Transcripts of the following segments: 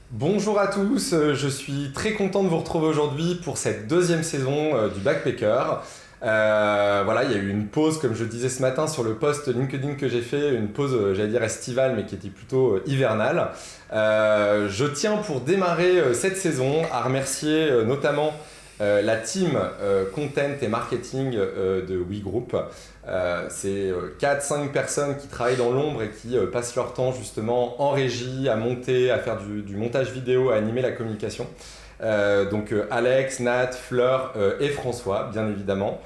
Bonjour à tous, je suis très content de vous retrouver aujourd'hui pour cette deuxième saison du Backpacker. Voilà, il y a eu une pause, comme je disais ce matin sur le post LinkedIn que j'ai fait, une pause, j'allais dire estivale, mais qui était plutôt hivernale. Je tiens pour démarrer cette saison à remercier notamment la team content et marketing de WeGroup. C'est 4-5 personnes qui travaillent dans l'ombre et qui passent leur temps justement en régie, à monter, à faire du montage vidéo, à animer la communication. Donc Alex, Nat, Fleur et François, bien évidemment.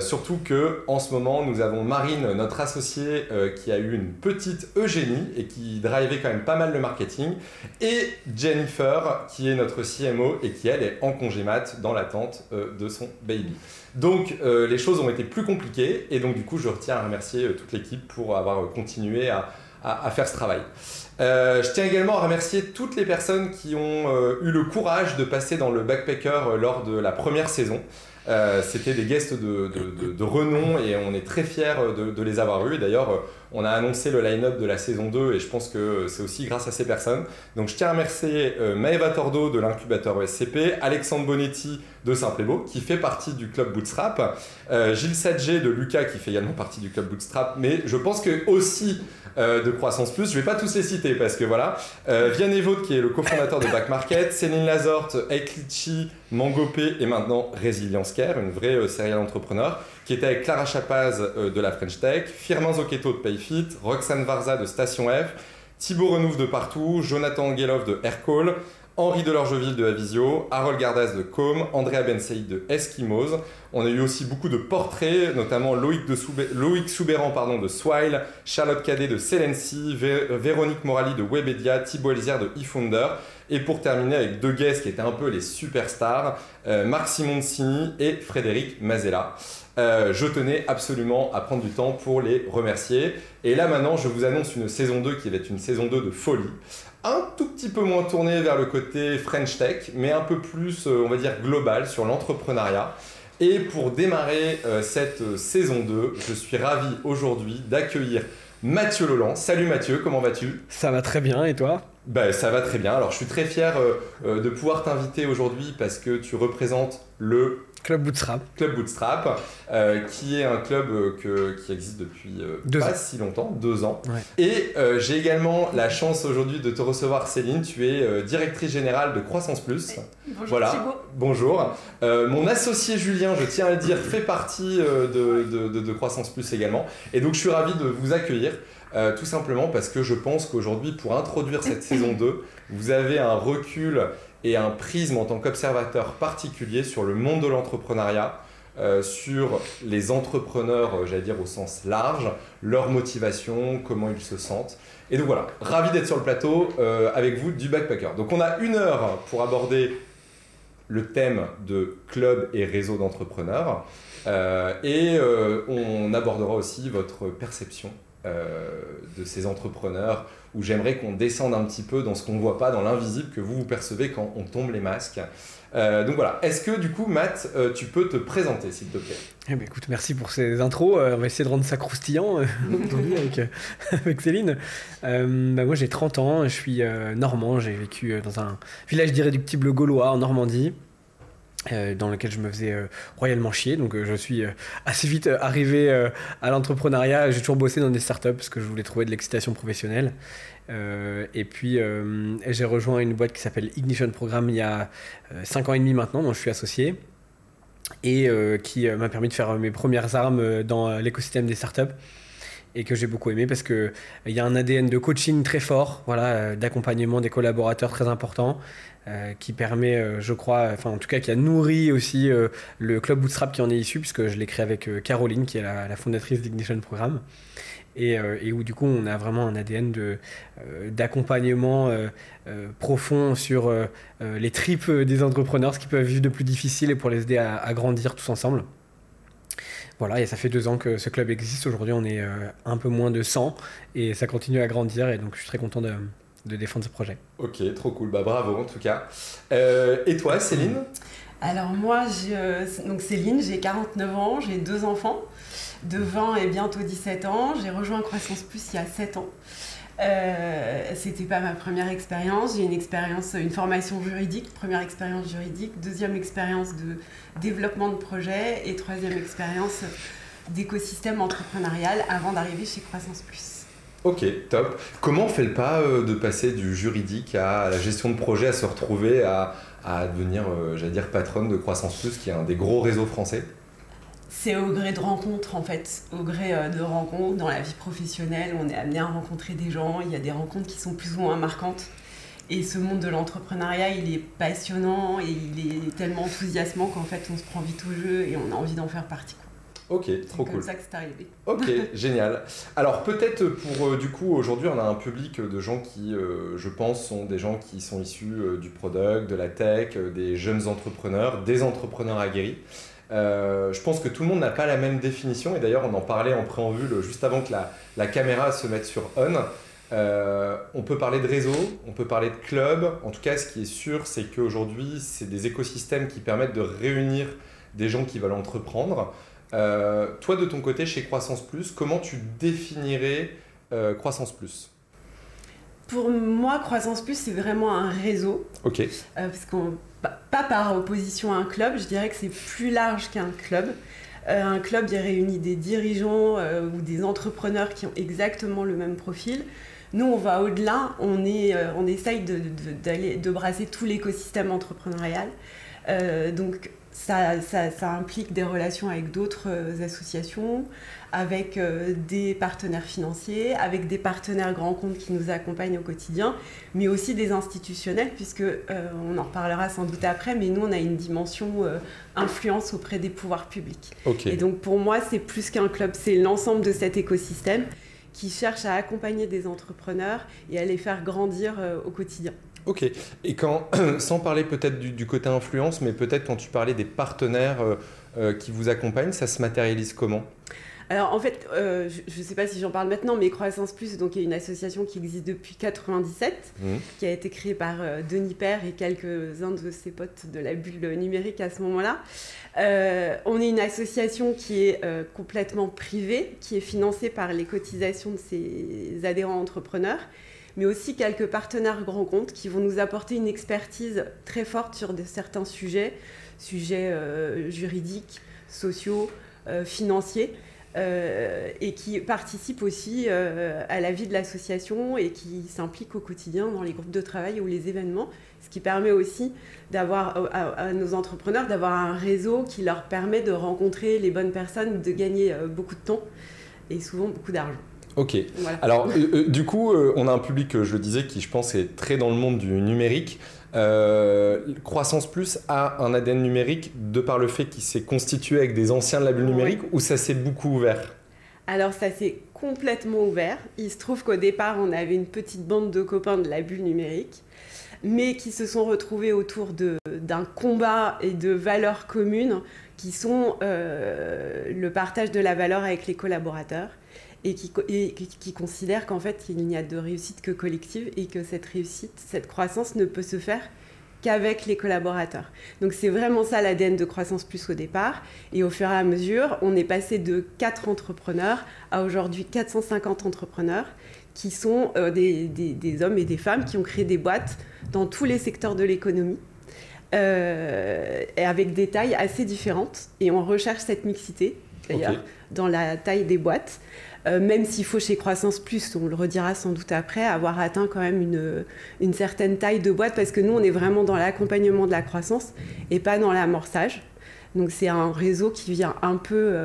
Surtout que en ce moment, nous avons Marine, notre associée, qui a eu une petite Eugénie et qui drivait quand même pas mal le marketing. Et Jennifer, qui est notre CMO et qui, elle, est en congé mat dans l'attente de son baby. Donc les choses ont été plus compliquées et donc du coup, je retiens à remercier toute l'équipe pour avoir continué à faire ce travail. Je tiens également à remercier toutes les personnes qui ont eu le courage de passer dans le Backpacker lors de la première saison. C'était des guests de renom et on est très fiers de les avoir eus. D'ailleurs, on a annoncé le line-up de la saison 2 et je pense que c'est aussi grâce à ces personnes. Donc je tiens à remercier Maëva Tordo de l'incubateur ESCP, Alexandre Bonetti de Simplébo qui fait partie du club Bootstrap, Gilles Sadger de Lucas qui fait également partie du club Bootstrap, mais je pense que aussi de Croissance Plus, je ne vais pas tous les citer parce que voilà, Vianney Vaud qui est le cofondateur de Back Market, Céline Lazorte, Eiklichi, Mangopé et maintenant Résilience Care, une vraie serial entrepreneur, qui était avec Clara Chapaz de la French Tech, Firmin Zocchetto de Payfit, Roxane Varza de Station F, Thibaut Renouf de Partout, Jonathan Angelov de Aircall, Henri Delorgeville de Avisio, Harold Gardas de Com, Andrea Benseïd de Eskimos. On a eu aussi beaucoup de portraits, notamment Loïc Soubéran de Swile, Charlotte Cadet de Celency, Véronique Morali de Webedia, Thibaut Elzière de eFounder. Et pour terminer avec deux guests qui étaient un peu les superstars, Marc Simoncini et Frédéric Mazella. Je tenais absolument à prendre du temps pour les remercier. Et là maintenant, je vous annonce une saison 2 qui va être une saison 2 de folie. Un tout petit peu moins tournée vers le côté French Tech, mais un peu plus, on va dire, global sur l'entrepreneuriat. Et pour démarrer cette saison 2, je suis ravi aujourd'hui d'accueillir Mathieu Lolland. Salut Mathieu, comment vas-tu? Ça va très bien, et toi? Ben, ça va très bien. Alors je suis très fier de pouvoir t'inviter aujourd'hui parce que tu représentes le Club Bootstrap. Club Bootstrap, qui est un club qui existe depuis pas si longtemps, 2 ans. Ouais. Et j'ai également la chance aujourd'hui de te recevoir, Céline. Tu es directrice générale de Croissance Plus. Bonjour voilà. Thibaut. Bonjour. Mon associé Julien, je tiens à le dire, fait partie de Croissance Plus également. Et donc je suis ravi de vous accueillir. Tout simplement parce que je pense qu'aujourd'hui, pour introduire cette saison 2, vous avez un recul et un prisme en tant qu'observateur particulier sur le monde de l'entrepreneuriat, sur les entrepreneurs, j'allais dire au sens large, leur motivation, comment ils se sentent. Et donc voilà, ravi d'être sur le plateau avec vous du Backpacker. Donc on a 1 heure pour aborder le thème de club et réseau d'entrepreneurs et on abordera aussi votre perception de ces entrepreneurs, où j'aimerais qu'on descende un petit peu dans ce qu'on ne voit pas, dans l'invisible que vous percevez quand on tombe les masques. Donc voilà, est-ce que du coup Matt, tu peux te présenter s'il te plaît? Eh bien, écoute, merci pour ces intros, on va essayer de rendre ça croustillant aujourd'hui avec Céline. Moi j'ai 30 ans, je suis normand, j'ai vécu dans un village d'irréductibles gaulois en Normandie. Dans lequel je me faisais royalement chier, donc je suis assez vite arrivé à l'entrepreneuriat. J'ai toujours bossé dans des startups parce que je voulais trouver de l'excitation professionnelle, et puis j'ai rejoint une boîte qui s'appelle Ignition Programme il y a 5 ans et demi maintenant, dont je suis associé, et qui m'a permis de faire mes premières armes dans l'écosystème des startups, et que j'ai beaucoup aimé parce qu'il y a un ADN de coaching très fort, voilà, d'accompagnement des collaborateurs très important, qui permet, je crois, enfin en tout cas qui a nourri aussi le club Bootstrap qui en est issu, puisque je l'ai créé avec Caroline, qui est la fondatrice d'Ignition Programme, et où du coup on a vraiment un ADN d'accompagnement profond sur les tripes des entrepreneurs, ce qu'ils peuvent vivre de plus difficile, et pour les aider à grandir tous ensemble. Voilà, et ça fait 2 ans que ce club existe. Aujourd'hui, on est un peu moins de 100 et ça continue à grandir. Et donc, je suis très content de défendre ce projet. Ok, trop cool, bah bravo en tout cas. Et toi Céline? Alors moi, donc Céline, j'ai 49 ans, j'ai 2 enfants de 20 et bientôt 17 ans. J'ai rejoint Croissance Plus il y a 7 ans. C'était pas ma première expérience. J'ai une formation juridique, première expérience juridique, deuxième expérience de développement de projet et troisième expérience d'écosystème entrepreneurial avant d'arriver chez Croissance Plus. Ok, top. Comment on fait le pas de passer du juridique à la gestion de projet, à se retrouver à devenir, j'allais dire, patronne de Croissance Plus, qui est un des gros réseaux français? C'est au gré de rencontres en fait, au gré de rencontres dans la vie professionnelle, on est amené à rencontrer des gens, il y a des rencontres qui sont plus ou moins marquantes. Et ce monde de l'entrepreneuriat, il est passionnant et il est tellement enthousiasmant qu'en fait on se prend vite au jeu et on a envie d'en faire partie. Ok, trop cool. C'est comme ça que c'est arrivé. Ok, génial. Alors peut-être pour du coup aujourd'hui on a un public de gens qui je pense sont des gens qui sont issus du product, de la tech, des jeunes entrepreneurs, des entrepreneurs aguerris. Je pense que tout le monde n'a pas la même définition et d'ailleurs on en parlait en préambule juste avant que la caméra se mette sur on. On peut parler de réseau, on peut parler de club. En tout cas ce qui est sûr c'est qu'aujourd'hui c'est des écosystèmes qui permettent de réunir des gens qui veulent entreprendre. Toi, de ton côté, chez Croissance Plus, comment tu définirais Croissance Plus? Pour moi, Croissance Plus, c'est vraiment un réseau. Ok. Parce qu'on, pas par opposition à un club, je dirais que c'est plus large qu'un club. Un club, il réunit des dirigeants ou des entrepreneurs qui ont exactement le même profil. Nous, on va au-delà, on essaye de brasser tout l'écosystème entrepreneurial. Donc, ça implique des relations avec d'autres associations, avec des partenaires financiers, avec des partenaires grands comptes qui nous accompagnent au quotidien, mais aussi des institutionnels, puisque on en reparlera sans doute après, mais nous on a une dimension influence auprès des pouvoirs publics. Okay. Et donc pour moi c'est plus qu'un club, c'est l'ensemble de cet écosystème qui cherche à accompagner des entrepreneurs et à les faire grandir au quotidien. Ok, et quand, sans parler peut-être du côté influence, mais peut-être quand tu parlais des partenaires qui vous accompagnent, ça se matérialise comment ? Alors en fait, je ne sais pas si j'en parle maintenant, mais Croissance Plus, donc, est une association qui existe depuis 1997, qui a été créée par Denis Père et quelques-uns de ses potes de la bulle numérique à ce moment-là. On est une association qui est complètement privée, qui est financée par les cotisations de ses adhérents entrepreneurs, mais aussi quelques partenaires grands comptes qui vont nous apporter une expertise très forte sur certains sujets juridiques, sociaux, financiers, et qui participent aussi à la vie de l'association et qui s'impliquent au quotidien dans les groupes de travail ou les événements, ce qui permet aussi d'avoir à nos entrepreneurs d'avoir un réseau qui leur permet de rencontrer les bonnes personnes, de gagner beaucoup de temps et souvent beaucoup d'argent. Ok, voilà. Alors du coup on a un public, je le disais, qui je pense est très dans le monde du numérique. Croissance Plus a un ADN numérique de par le fait qu'il s'est constitué avec des anciens de la bulle numérique, ou ça s'est beaucoup ouvert? Alors ça s'est complètement ouvert. Il se trouve qu'au départ on avait une petite bande de copains de la bulle numérique, mais qui se sont retrouvés autour d'un combat et de valeurs communes qui sont le partage de la valeur avec les collaborateurs. Et qui considère qu'en fait, il n'y a de réussite que collective et que cette réussite, cette croissance ne peut se faire qu'avec les collaborateurs. Donc c'est vraiment ça l'ADN de Croissance Plus au départ. Et au fur et à mesure, on est passé de 4 entrepreneurs à aujourd'hui 450 entrepreneurs qui sont des hommes et des femmes qui ont créé des boîtes dans tous les secteurs de l'économie. Et avec des tailles assez différentes. Et on recherche cette mixité, d'ailleurs, dans la taille des boîtes. Même s'il faut chez Croissance Plus, on le redira sans doute après, avoir atteint quand même une certaine taille de boîte, parce que nous, on est vraiment dans l'accompagnement de la croissance et pas dans l'amorçage. Donc c'est un réseau qui vient un peu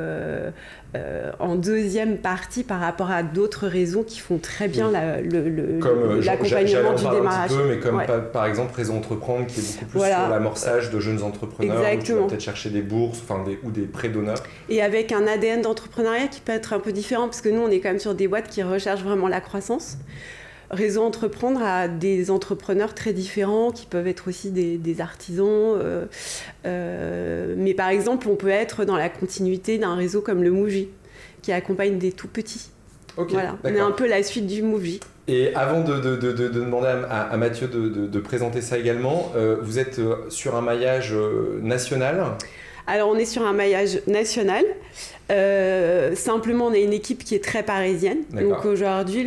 en deuxième partie par rapport à d'autres réseaux qui font très bien l'accompagnement du démarrage. Un petit peu, mais comme par exemple Réseau Entreprendre qui est beaucoup plus sur l'amorçage de jeunes entrepreneurs, où tu vas peut-être chercher des bourses ou des prêts d'honneur. Et avec un ADN d'entrepreneuriat qui peut être un peu différent, parce que nous on est quand même sur des boîtes qui recherchent vraiment la croissance. Réseau Entreprendre a des entrepreneurs très différents qui peuvent être aussi des artisans. Mais par exemple, on peut être dans la continuité d'un réseau comme le Mouji, qui accompagne des tout petits. Ok, voilà, on est un peu la suite du Move. Et avant de demander à Mathieu de présenter ça également, vous êtes sur un maillage national? Alors on est sur un maillage national. Simplement, on est une équipe qui est très parisienne. Donc aujourd'hui,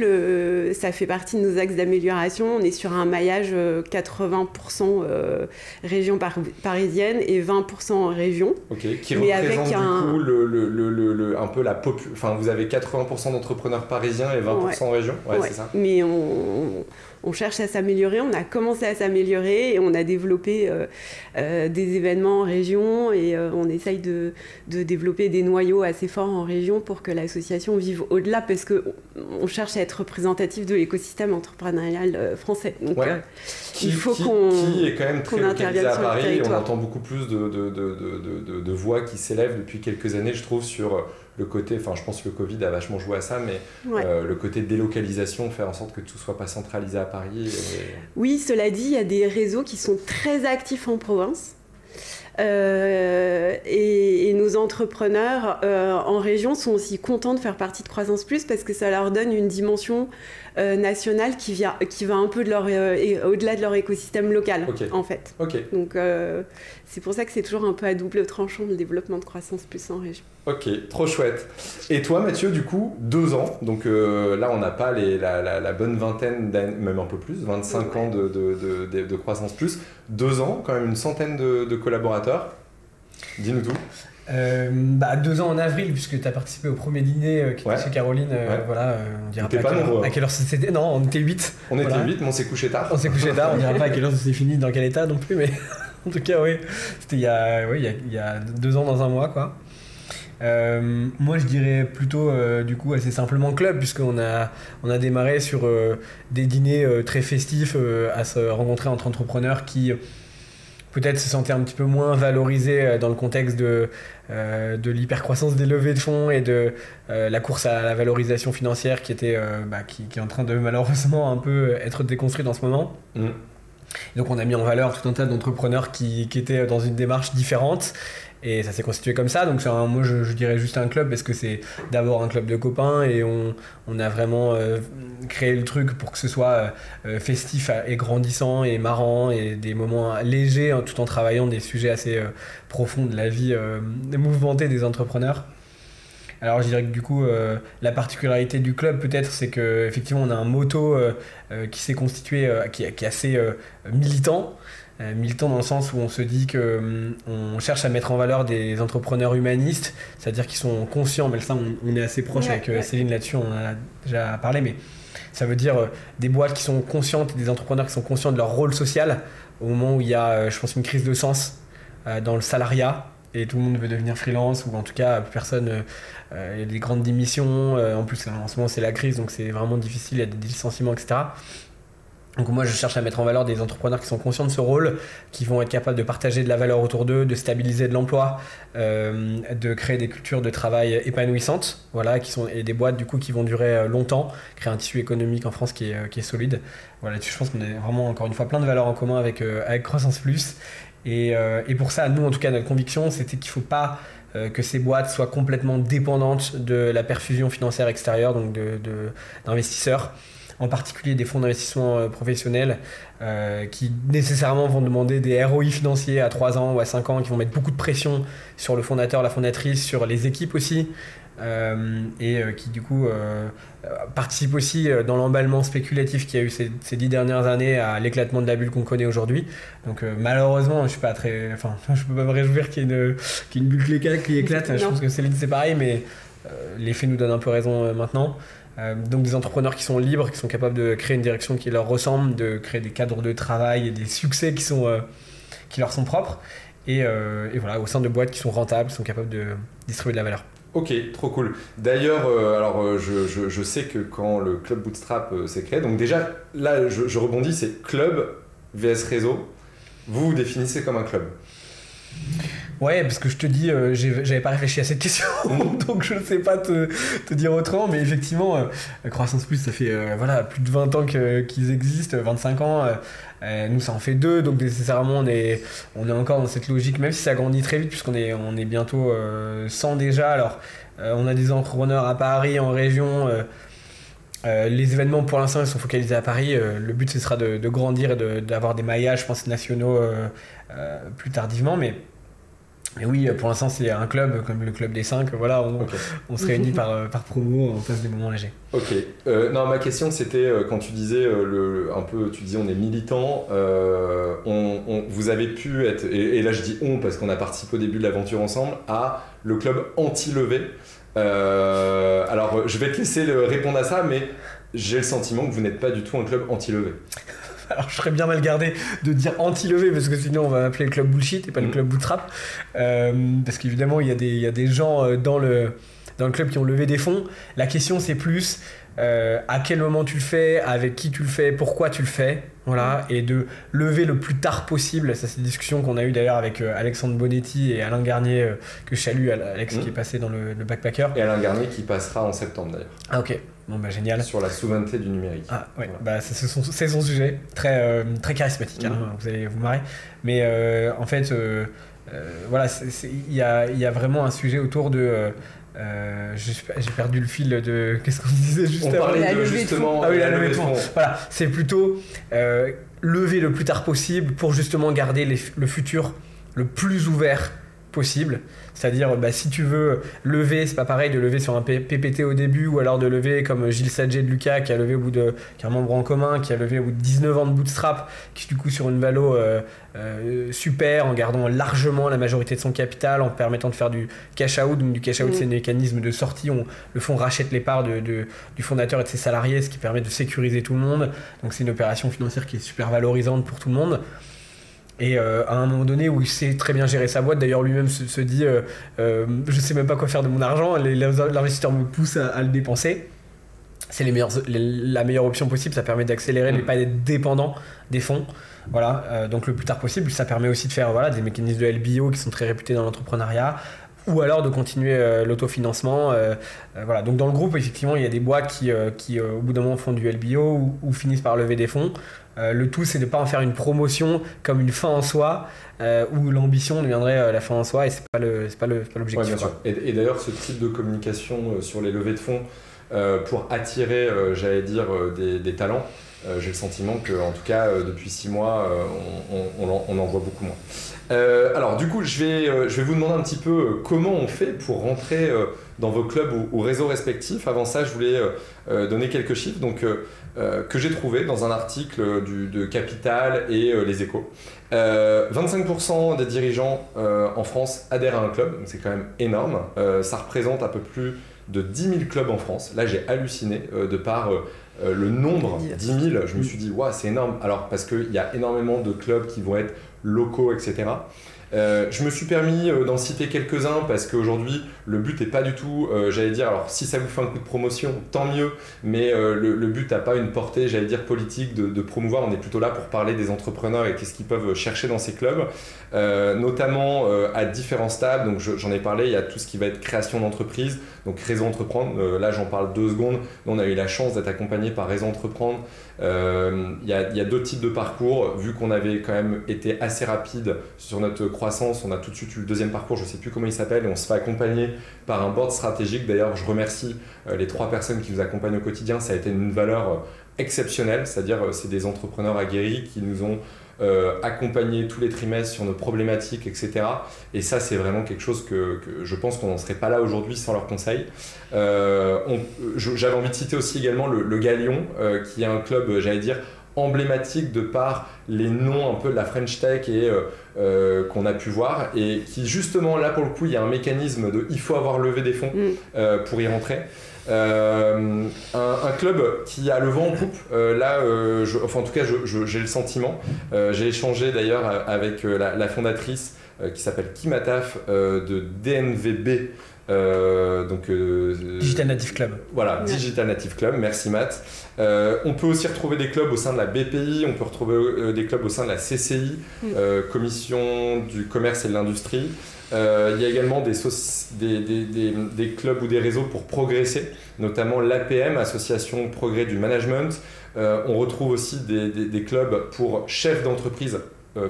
ça fait partie de nos axes d'amélioration. On est sur un maillage 80% région parisienne et 20% en région. Ok, qui représente coup un peu la enfin, vous avez 80% d'entrepreneurs parisiens et 20% en région. Ouais, c'est ça. Mais on cherche à s'améliorer, on a commencé à s'améliorer et on a développé des événements en région et on essaye de développer des noyaux assez forts en région pour que l'association vive au-delà parce qu'on cherche à être représentatif de l'écosystème entrepreneurial français. Donc il faut qui est quand même très localisé à Paris. On entend beaucoup plus de voix qui s'élèvent depuis quelques années, je trouve, sur le côté, enfin je pense que le Covid a vachement joué à ça, mais le côté délocalisation, faire en sorte que tout soit pas centralisé à Paris. Oui, cela dit, il y a des réseaux qui sont très actifs en province. Et nos entrepreneurs en région sont aussi contents de faire partie de Croissance Plus parce que ça leur donne une dimension nationale qui va un peu au-delà de leur écosystème local, en fait. Donc c'est pour ça que c'est toujours un peu à double tranchant le développement de Croissance Plus en région. Ok, trop chouette. Et toi Mathieu, du coup, 2 ans, donc là on n'a pas la bonne vingtaine d'années, même un peu plus, 25 ans de Croissance Plus, 2 ans, quand même une centaine de collaborateurs. Dis-nous tout. 2 ans en avril, puisque tu as participé au premier dîner qui était chez Caroline. Voilà, on dira pas à quelle heure c'était. Non, on était 8. On était 8, mais on s'est couché tard. On s'est couché tard, on dira pas à quelle heure c'est fini, dans quel état non plus, mais en tout cas, oui. C'était il y a 2 ans dans un mois, quoi. Moi je dirais plutôt du coup assez simplement club, puisqu'on a démarré sur des dîners très festifs à se rencontrer entre entrepreneurs qui peut-être se sentaient un petit peu moins valorisés dans le contexte de l'hypercroissance des levées de fonds et de la course à la valorisation financière qui est en train de malheureusement un peu être déconstruite en ce moment. Donc on a mis en valeur tout un tas d'entrepreneurs qui étaient dans une démarche différente. Et ça s'est constitué comme ça, donc moi je dirais juste un club parce que c'est d'abord un club de copains et on a vraiment créé le truc pour que ce soit festif et grandissant et marrant et des moments légers tout en travaillant des sujets assez profonds de la vie mouvementée des entrepreneurs. Alors je dirais que du coup la particularité du club peut-être c'est qu'effectivement on a un motto qui s'est constitué, qui est assez militant. Militant dans le sens où on se dit qu'on cherche à mettre en valeur des entrepreneurs humanistes, c'est-à-dire qui sont conscients, mais ça on est assez proche avec Céline là-dessus, on en a déjà parlé, mais ça veut dire des boîtes qui sont conscientes, des entrepreneurs qui sont conscients de leur rôle social au moment où il y a, je pense, une crise de sens dans le salariat et tout le monde veut devenir freelance ou en tout cas plus personne, il y a des grandes démissions, en plus en ce moment c'est la crise donc c'est vraiment difficile, il y a des licenciements etc. Donc moi je cherche à mettre en valeur des entrepreneurs qui sont conscients de ce rôle, qui vont être capables de partager de la valeur autour d'eux, de stabiliser de l'emploi, de créer des cultures de travail épanouissantes, voilà, et des boîtes du coup qui vont durer longtemps, créer un tissu économique en France qui est solide. Voilà, je pense qu'on a vraiment encore une fois plein de valeurs en commun avec Croissance Plus. Et pour ça, nous en tout cas notre conviction c'était qu'il ne faut pas que ces boîtes soient complètement dépendantes de la perfusion financière extérieure, donc d'investisseurs. En particulier des fonds d'investissement professionnels qui nécessairement vont demander des ROI financiers à 3 ans ou à 5 ans, qui vont mettre beaucoup de pression sur le fondateur, la fondatrice, sur les équipes aussi, et qui du coup participent aussi dans l'emballement spéculatif qu'il y a eu ces 10 dernières années à l'éclatement de la bulle qu'on connaît aujourd'hui. Donc malheureusement, je peux pas me réjouir qu'il y ait une bulle qui éclate. Je pense que Céline c'est pareil, mais les faits nous donnent un peu raison maintenant. Donc des entrepreneurs qui sont libres, qui sont capables de créer une direction qui leur ressemble, de créer des cadres de travail et des succès qui leur sont propres et voilà, au sein de boîtes qui sont rentables, qui sont capables de distribuer de la valeur. Ok, trop cool. D'ailleurs, je sais que quand le club Bootstrap s'est créé, donc déjà là je rebondis, c'est club vs réseau. Vous définissez comme un club? Ouais, parce que je te dis, j'avais pas réfléchi à cette question, donc je ne sais pas te dire autrement, mais effectivement, Croissance Plus, ça fait plus de 20 ans qu'ils existent, 25 ans, nous ça en fait 2, donc nécessairement on est encore dans cette logique, même si ça grandit très vite, puisqu'on est bientôt 100 déjà, alors on a des entrepreneurs à Paris, en région, Les événements pour l'instant ils sont focalisés à Paris. Le but ce sera de grandir et d'avoir des maillages, je pense, nationaux plus tardivement. Mais oui, pour l'instant c'est un club comme le club des 5. Voilà, on se réunit par promo, on passe des moments légers. Ok. Non, ma question c'était quand tu disais un peu, tu disais on est militant. Vous avez pu être, et là je dis on parce qu'on a participé au début de l'aventure ensemble, à le club anti-levée. Alors je vais te laisser répondre à ça, mais j'ai le sentiment que vous n'êtes pas du tout un club anti-levée. Alors je serais bien mal gardé de dire anti-levée parce que sinon on va m'appeler le club bullshit et pas le club bootstrap, parce qu'évidemment il y a des gens dans le club qui ont levé des fonds. La question c'est plus à quel moment tu le fais, avec qui tu le fais, pourquoi tu le fais, voilà, et de lever le plus tard possible. Ça c'est une discussion qu'on a eu d'ailleurs avec Alexandre Bonetti et Alain Garnier, que je salue, Alex qui est passé dans le backpacker. Et Alain Garnier qui passera en septembre d'ailleurs. Ah ok, bon bah génial. Sur la souveraineté du numérique. Ah ouais, voilà. Bah c'est son sujet, très charismatique, hein, vous allez vous marrer. Mais en fait, voilà, il y a vraiment un sujet autour de... j'ai perdu le fil de... Qu'est-ce qu'on disait juste avant ? On parlait de justement... Ah oui, la levée de fonds. Voilà, c'est plutôt lever le plus tard possible pour justement garder le futur le plus ouvert possible. C'est-à-dire, si tu veux lever, c'est pas pareil de lever sur un PPT au début ou alors de lever comme Gilles Sadget de Lucas qui a levé qui est un membre en commun, qui a levé au bout de 19 ans de bootstrap, qui du coup sur une valo super, en gardant largement la majorité de son capital, en permettant de faire du cash out. Donc du cash out, c'est un mécanisme de sortie. Le fonds rachète les parts du fondateur et de ses salariés, ce qui permet de sécuriser tout le monde. Donc c'est une opération financière qui est super valorisante pour tout le monde. Et à un moment donné où il sait très bien gérer sa boîte, d'ailleurs lui-même se dit je sais même pas quoi faire de mon argent, l'investisseur me pousse à le dépenser. C'est la meilleure option possible, ça permet d'accélérer, mais pas d'être dépendant des fonds. Voilà, donc le plus tard possible, ça permet aussi de faire des mécanismes de LBO qui sont très réputés dans l'entrepreneuriat, ou alors de continuer l'autofinancement. Voilà. Donc dans le groupe, effectivement, il y a des boîtes qui au bout d'un moment font du LBO ou finissent par lever des fonds. Le tout, c'est de ne pas en faire une promotion comme une fin en soi, où l'ambition deviendrait la fin en soi, et c'est pas l'objectif. Ouais, bien sûr. Et d'ailleurs, ce type de communication sur les levées de fonds pour attirer, j'allais dire, des talents, j'ai le sentiment qu'en tout cas, depuis 6 mois, on en voit beaucoup moins. Alors du coup, je vais vous demander un petit peu comment on fait pour rentrer dans vos clubs ou réseaux respectifs. Avant ça, je voulais donner quelques chiffres que j'ai trouvé dans un article de Capital et Les Échos. 25% des dirigeants en France adhèrent à un club, donc c'est quand même énorme. Ça représente un peu plus de 10 000 clubs en France. Là, j'ai halluciné de par le nombre, 10 000. Je me suis dit, waouh, c'est énorme. Alors, parce qu'il y a énormément de clubs qui vont être locaux, etc. Je me suis permis d'en citer quelques-uns parce qu'aujourd'hui le but n'est pas du tout, j'allais dire, alors si ça vous fait un coup de promotion, tant mieux, mais le but n'a pas une portée, j'allais dire, politique de promouvoir. On est plutôt là pour parler des entrepreneurs et qu'est-ce qu'ils peuvent chercher dans ces clubs, notamment à différents stades. Donc j'en ai parlé, il y a tout ce qui va être création d'entreprise, donc Réseau Entreprendre, là j'en parle 2 secondes. Nous, on a eu la chance d'être accompagné par Réseau Entreprendre. Il y a 2 types de parcours. Vu qu'on avait quand même été assez rapide sur notre croissance, on a tout de suite eu le 2e parcours, je ne sais plus comment il s'appelle, et on se fait accompagner par un board stratégique. D'ailleurs, je remercie les 3 personnes qui nous accompagnent au quotidien. Ça a été une valeur exceptionnelle, c'est-à-dire c'est des entrepreneurs aguerris qui nous ont accompagnés tous les trimestres sur nos problématiques, etc. Et ça, c'est vraiment quelque chose que je pense qu'on n'en serait pas là aujourd'hui sans leurs conseils. J'avais envie de citer aussi également le Galion, qui est un club, j'allais dire, emblématique de par les noms un peu de la French Tech et qu'on a pu voir, et qui justement là pour le coup il y a un mécanisme de il faut avoir levé des fonds pour y rentrer. Un club qui a le vent en poupe, en tout cas j'ai le sentiment, j'ai échangé d'ailleurs avec la fondatrice qui s'appelle Kim Ataf de DNVB. Digital Native Club. Voilà, Digital Native Club, merci Matt. On peut aussi retrouver des clubs au sein de la BPI, on peut retrouver des clubs au sein de la CCI, Commission du commerce et de l'industrie. Il y a également des clubs ou des réseaux pour progresser, notamment l'APM, Association Progrès du Management. On retrouve aussi des clubs pour chefs d'entreprise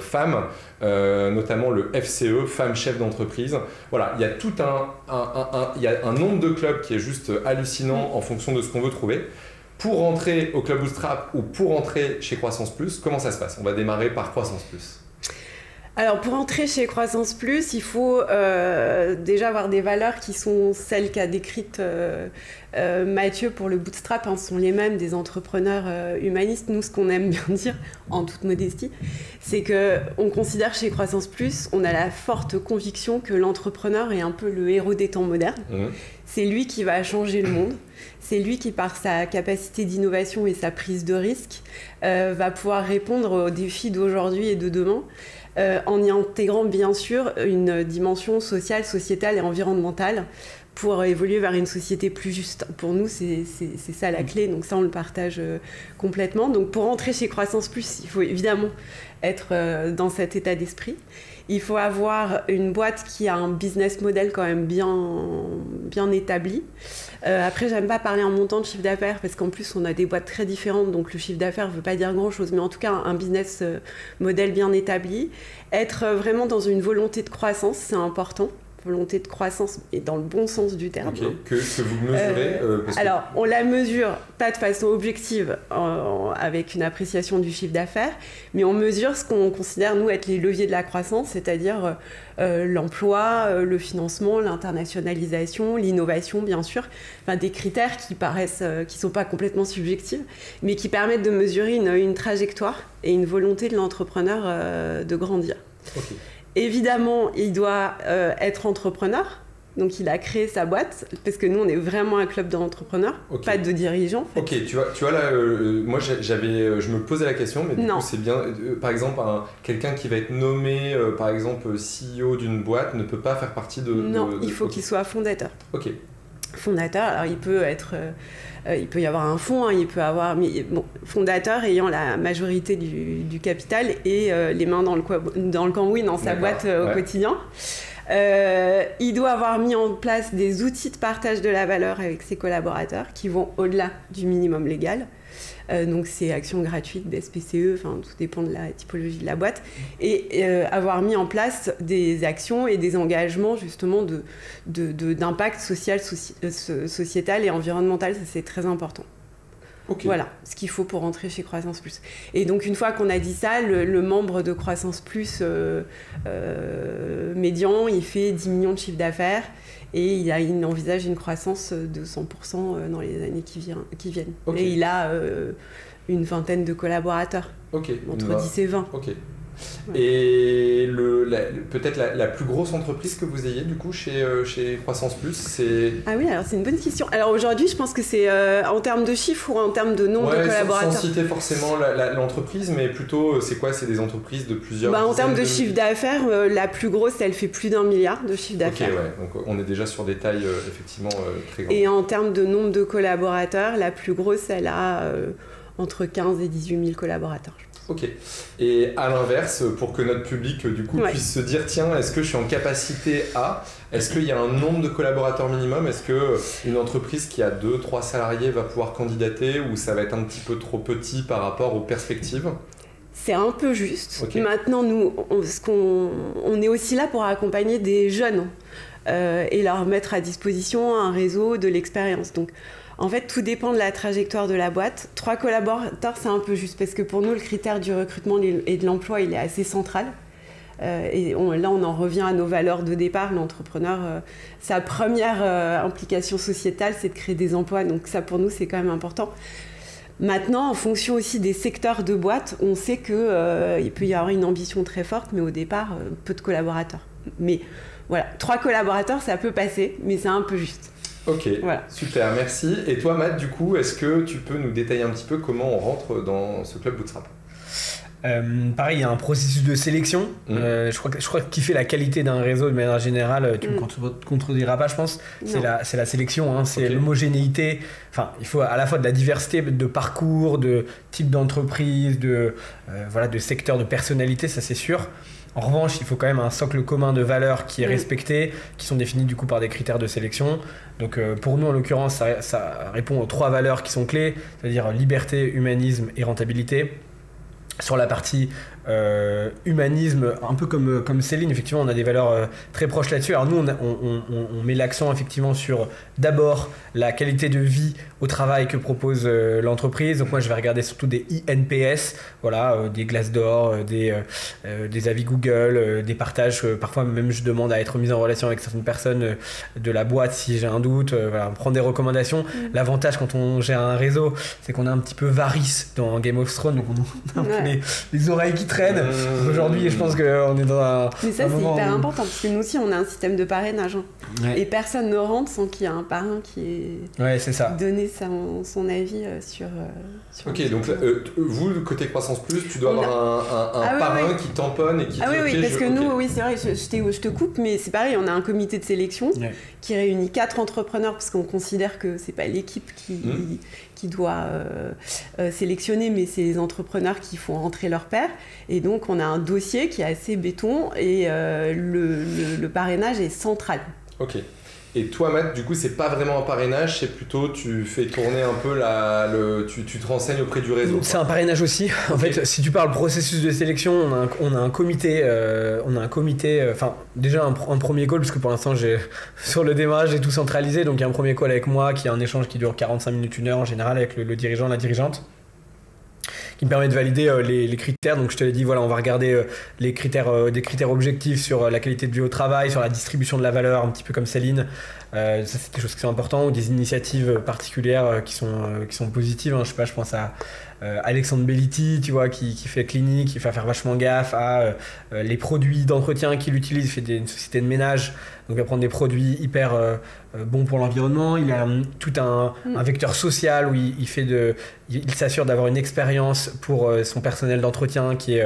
femmes, notamment le FCE, Femmes Chefs d'entreprise. Voilà, il y a tout il y a un nombre de clubs qui est juste hallucinant en fonction de ce qu'on veut trouver. pour rentrer au Club Bootstrap ou pour rentrer chez Croissance Plus, comment ça se passe? On va démarrer par Croissance Plus. Alors pour entrer chez Croissance Plus, il faut déjà avoir des valeurs qui sont celles qu'a décrites Mathieu pour le bootstrap, hein, sont les mêmes des entrepreneurs humanistes. Nous, ce qu'on aime bien dire, en toute modestie, c'est qu'on considère chez Croissance Plus, on a la forte conviction que l'entrepreneur est un peu le héros des temps modernes. C'est lui qui va changer le monde. C'est lui qui, par sa capacité d'innovation et sa prise de risque, va pouvoir répondre aux défis d'aujourd'hui et de demain. En y intégrant bien sûr une dimension sociale, sociétale et environnementale pour évoluer vers une société plus juste. Pour nous, c'est ça la clé, donc ça on le partage complètement. Donc pour entrer chez Croissance Plus, il faut évidemment être dans cet état d'esprit. Il faut avoir une boîte qui a un business model quand même bien établi. Après, j'aime pas parler en montant de chiffre d'affaires parce qu'en plus, on a des boîtes très différentes, donc le chiffre d'affaires ne veut pas dire grand-chose, mais en tout cas, un business model bien établi. Être vraiment dans une volonté de croissance, c'est important. Volonté de croissance et dans le bon sens du terme. Okay. Que vous mesurez Alors, on la mesure pas de façon objective avec une appréciation du chiffre d'affaires, mais on mesure ce qu'on considère, nous, être les leviers de la croissance, c'est-à-dire l'emploi, le financement, l'internationalisation, l'innovation, bien sûr, enfin, des critères qui paraissent, qui sont pas complètement subjectifs, mais qui permettent de mesurer une trajectoire et une volonté de l'entrepreneur de grandir. Okay. Évidemment, il doit être entrepreneur, donc il a créé sa boîte, parce que nous, on est vraiment un club d'entrepreneurs, pas de dirigeants. En fait. Ok, tu vois là, moi je me posais la question, mais du coup c'est bien, par exemple, quelqu'un qui va être nommé, par exemple, CEO d'une boîte ne peut pas faire partie de... Non, il faut qu'il soit fondateur. Ok. Fondateur, alors il peut être... il peut y avoir un fonds, hein, il peut avoir... Mais, bon, fondateur ayant la majorité du capital et les mains dans le cambouis, dans sa boîte au quotidien. Il doit avoir mis en place des outils de partage de la valeur avec ses collaborateurs qui vont au-delà du minimum légal. Donc c'est actions gratuites, des SPCE, enfin tout dépend de la typologie de la boîte, et avoir mis en place des actions et des engagements justement d'impact social, sociétal et environnemental, ça c'est très important. Okay. Voilà ce qu'il faut pour rentrer chez Croissance Plus. Et donc une fois qu'on a dit ça, le membre de Croissance Plus médian, il fait 10 millions de chiffre d'affaires et il envisage une croissance de 100% dans les années qui viennent. Okay. Et il a une vingtaine de collaborateurs, entre 10 et 20. Okay. Ouais. Et peut-être la plus grosse entreprise que vous ayez du coup chez Croissance Plus, c'est... Ah oui, alors c'est une bonne question. Alors aujourd'hui, je pense que c'est en termes de chiffres ou en termes de nombre de collaborateurs. Sans citer forcément l'entreprise, mais plutôt c'est quoi? C'est des entreprises de plusieurs... en termes de chiffre d'affaires, la plus grosse, elle fait plus d'1 milliard de chiffre d'affaires. Ok, ouais. Donc on est déjà sur des tailles effectivement très grandes. Et en termes de nombre de collaborateurs, la plus grosse, elle a entre 15 et 18 000 collaborateurs. Ok. Et à l'inverse, pour que notre public du coup puisse se dire tiens, est-ce que je suis en capacité à... Est-ce qu'il y a un nombre de collaborateurs minimum? Est-ce qu'une entreprise qui a 2-3 salariés va pouvoir candidater ou ça va être un petit peu trop petit par rapport aux perspectives? C'est un peu juste. Okay. Maintenant, nous, on est aussi là pour accompagner des jeunes et leur mettre à disposition un réseau, de l'expérience. Donc, en fait, tout dépend de la trajectoire de la boîte. 3 collaborateurs, c'est un peu juste parce que pour nous, le critère du recrutement et de l'emploi, il est assez central. Et là, on en revient à nos valeurs de départ. L'entrepreneur, sa première implication sociétale, c'est de créer des emplois. Donc ça, pour nous, c'est quand même important. Maintenant, en fonction aussi des secteurs de boîte, on sait qu'il peut y avoir une ambition très forte, mais au départ, peu de collaborateurs. Mais voilà, 3 collaborateurs, ça peut passer, mais c'est un peu juste. Ok, voilà. Super, merci. Et toi, Matt, du coup, est-ce que tu peux nous détailler un petit peu comment on rentre dans ce club Bootstrap? Pareil, il y a un processus de sélection. Je crois qu'il fait la qualité d'un réseau de manière générale. Tu me contrediras pas, je pense. C'est la sélection, hein, c'est l'homogénéité. Enfin, il faut à la fois de la diversité de parcours, de type d'entreprise, de secteur, de personnalité, ça c'est sûr. En revanche, il faut quand même un socle commun de valeurs qui est respecté, qui sont définis du coup par des critères de sélection. Donc pour nous, en l'occurrence, ça répond aux 3 valeurs qui sont clés, c'est-à-dire liberté, humanisme et rentabilité. Sur la partie humanisme, un peu comme Céline, effectivement, on a des valeurs très proches là-dessus. Alors nous, on met l'accent effectivement sur d'abord la qualité de vie au travail que propose l'entreprise. Donc moi, je vais regarder surtout des INPS, voilà, des Glassdoor, des avis Google, des partages. Parfois même, je demande à être mis en relation avec certaines personnes de la boîte si j'ai un doute. Voilà, prendre des recommandations. L'avantage quand on gère un réseau, c'est qu'on est un petit peu Varys dans Game of Thrones, donc on a un peu les oreilles qui traînent. Aujourd'hui, je pense qu'on est dans un. Mais ça, c'est hyper important parce que nous aussi, on a un système de parrainage. Et personne ne rentre sans qu'il y ait un parrain qui ait donné son avis sur. Ok, donc vous, côté Croissance Plus, tu dois avoir un parrain qui tamponne et qui dit. Oui, parce que nous, c'est vrai, je te coupe, mais c'est pareil, on a un comité de sélection qui réunit 4 entrepreneurs parce qu'on considère que c'est pas l'équipe qui doit sélectionner, mais c'est les entrepreneurs qui font rentrer leur pair. Et donc, on a un dossier qui est assez béton et le parrainage est central. Ok. Et toi, Matt, du coup, c'est pas vraiment un parrainage, c'est plutôt tu fais tourner un peu tu te renseignes auprès du réseau. C'est un parrainage aussi. En fait, si tu parles processus de sélection, on a un comité, enfin déjà un premier call, parce que pour l'instant, sur le démarrage, j'ai tout centralisé. Donc il y a un premier call avec moi, qui est un échange qui dure 45 minutes, 1 heure en général, avec le dirigeant, la dirigeante, qui me permet de valider les critères. Donc je te l'ai dit, voilà, on va regarder des critères objectifs sur la qualité de vie au travail, sur la distribution de la valeur, un petit peu comme Céline. Ça, c'est des choses qui sont importantes, ou des initiatives particulières qui sont positives. Je sais pas, je pense à Alexandre Belliti, tu vois, qui fait clinique, qui va faire vachement gaffe à les produits d'entretien qu'il utilise. Il fait une société de ménage, donc il va prendre des produits hyper bons pour l'environnement. Il a tout un vecteur social où il s'assure d'avoir une expérience pour son personnel d'entretien qui est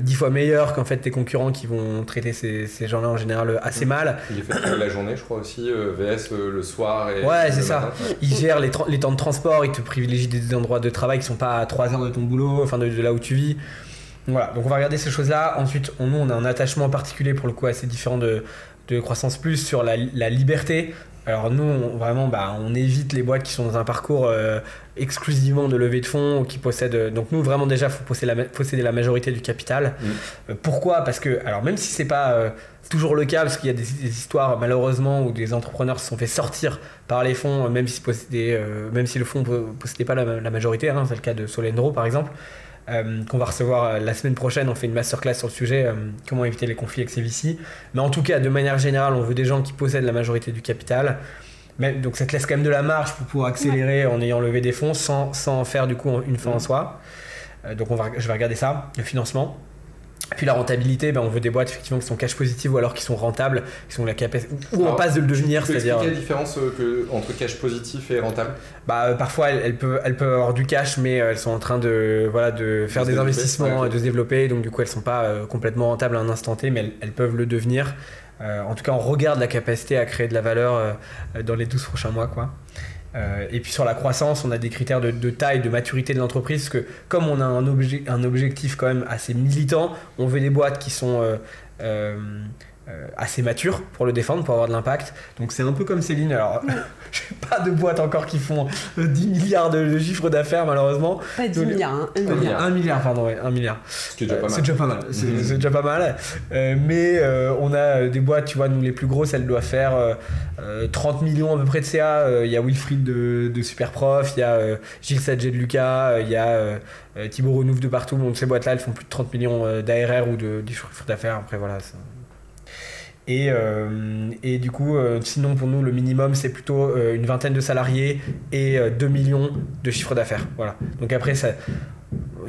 10 fois meilleure qu'en fait tes concurrents qui vont traiter ces gens-là en général assez mal. Il est fait la journée, je crois aussi, VS le soir. Ouais, c'est ça. Il gère les temps de transport, il te privilégie des endroits de travail qui sont pas à 3 heures de ton boulot, enfin de là où tu vis. Voilà, donc on va regarder ces choses-là. Ensuite, on a un attachement particulier pour le coup assez différent de Croissance Plus sur la liberté. Alors nous, on évite les boîtes qui sont dans un parcours exclusivement de levée de fonds, qui possèdent... Donc nous, vraiment déjà, il faut posséder la majorité du capital. Pourquoi ? Parce que, alors même si c'est pas toujours le cas, parce qu'il y a des histoires malheureusement où des entrepreneurs se sont fait sortir par les fonds, même si le fonds ne possédait pas la majorité, c'est le cas de Solendro par exemple, qu'on va recevoir la semaine prochaine. On fait une masterclass sur le sujet, comment éviter les conflits avec ses VC. Mais en tout cas, de manière générale, on veut des gens qui possèdent la majorité du capital. Donc ça te laisse quand même de la marge pour pouvoir accélérer en ayant levé des fonds sans faire du coup une fin en soi. Donc je vais regarder ça, le financement. Puis la rentabilité, on veut des boîtes effectivement qui sont cash positives ou alors qui sont rentables, qui sont la capacité ou on passe de le devenir, c'est-à-dire. Expliquer la différence entre cash positif et rentable. Parfois elles peuvent avoir du cash, mais elles sont en train de faire des investissements et de se développer, donc du coup elles sont pas complètement rentables à un instant T, mais elles peuvent le devenir. En tout cas, on regarde la capacité à créer de la valeur dans les 12 prochains mois, quoi. Et puis sur la croissance, on a des critères de taille, de maturité de l'entreprise, parce que comme on a un objectif quand même assez militant, on veut des boîtes qui sont assez matures pour le défendre, pour avoir de l'impact. Donc c'est un peu comme Céline. Alors, je n'ai pas de boîte encore qui font 10 milliards de chiffre d'affaires, malheureusement. Pas 10 milliards, 1 milliard. 1 milliard, pardon, 1 milliard. C'est déjà pas mal. C'est déjà pas mal. Mais on a des boîtes, tu vois, nous les plus grosses, elles doivent faire 30 millions à peu près de CA. Il y a Wilfried de Superprof, il y a Gilles Sadjet de Lucas, il y a Thibaut Renouf de partout. Donc ces boîtes-là, elles font plus de 30 millions d'ARR ou de chiffre d'affaires. Après, voilà. Et du coup, sinon pour nous, le minimum, c'est plutôt une vingtaine de salariés et 2 millions de chiffre d'affaires. Voilà. Donc après, ça,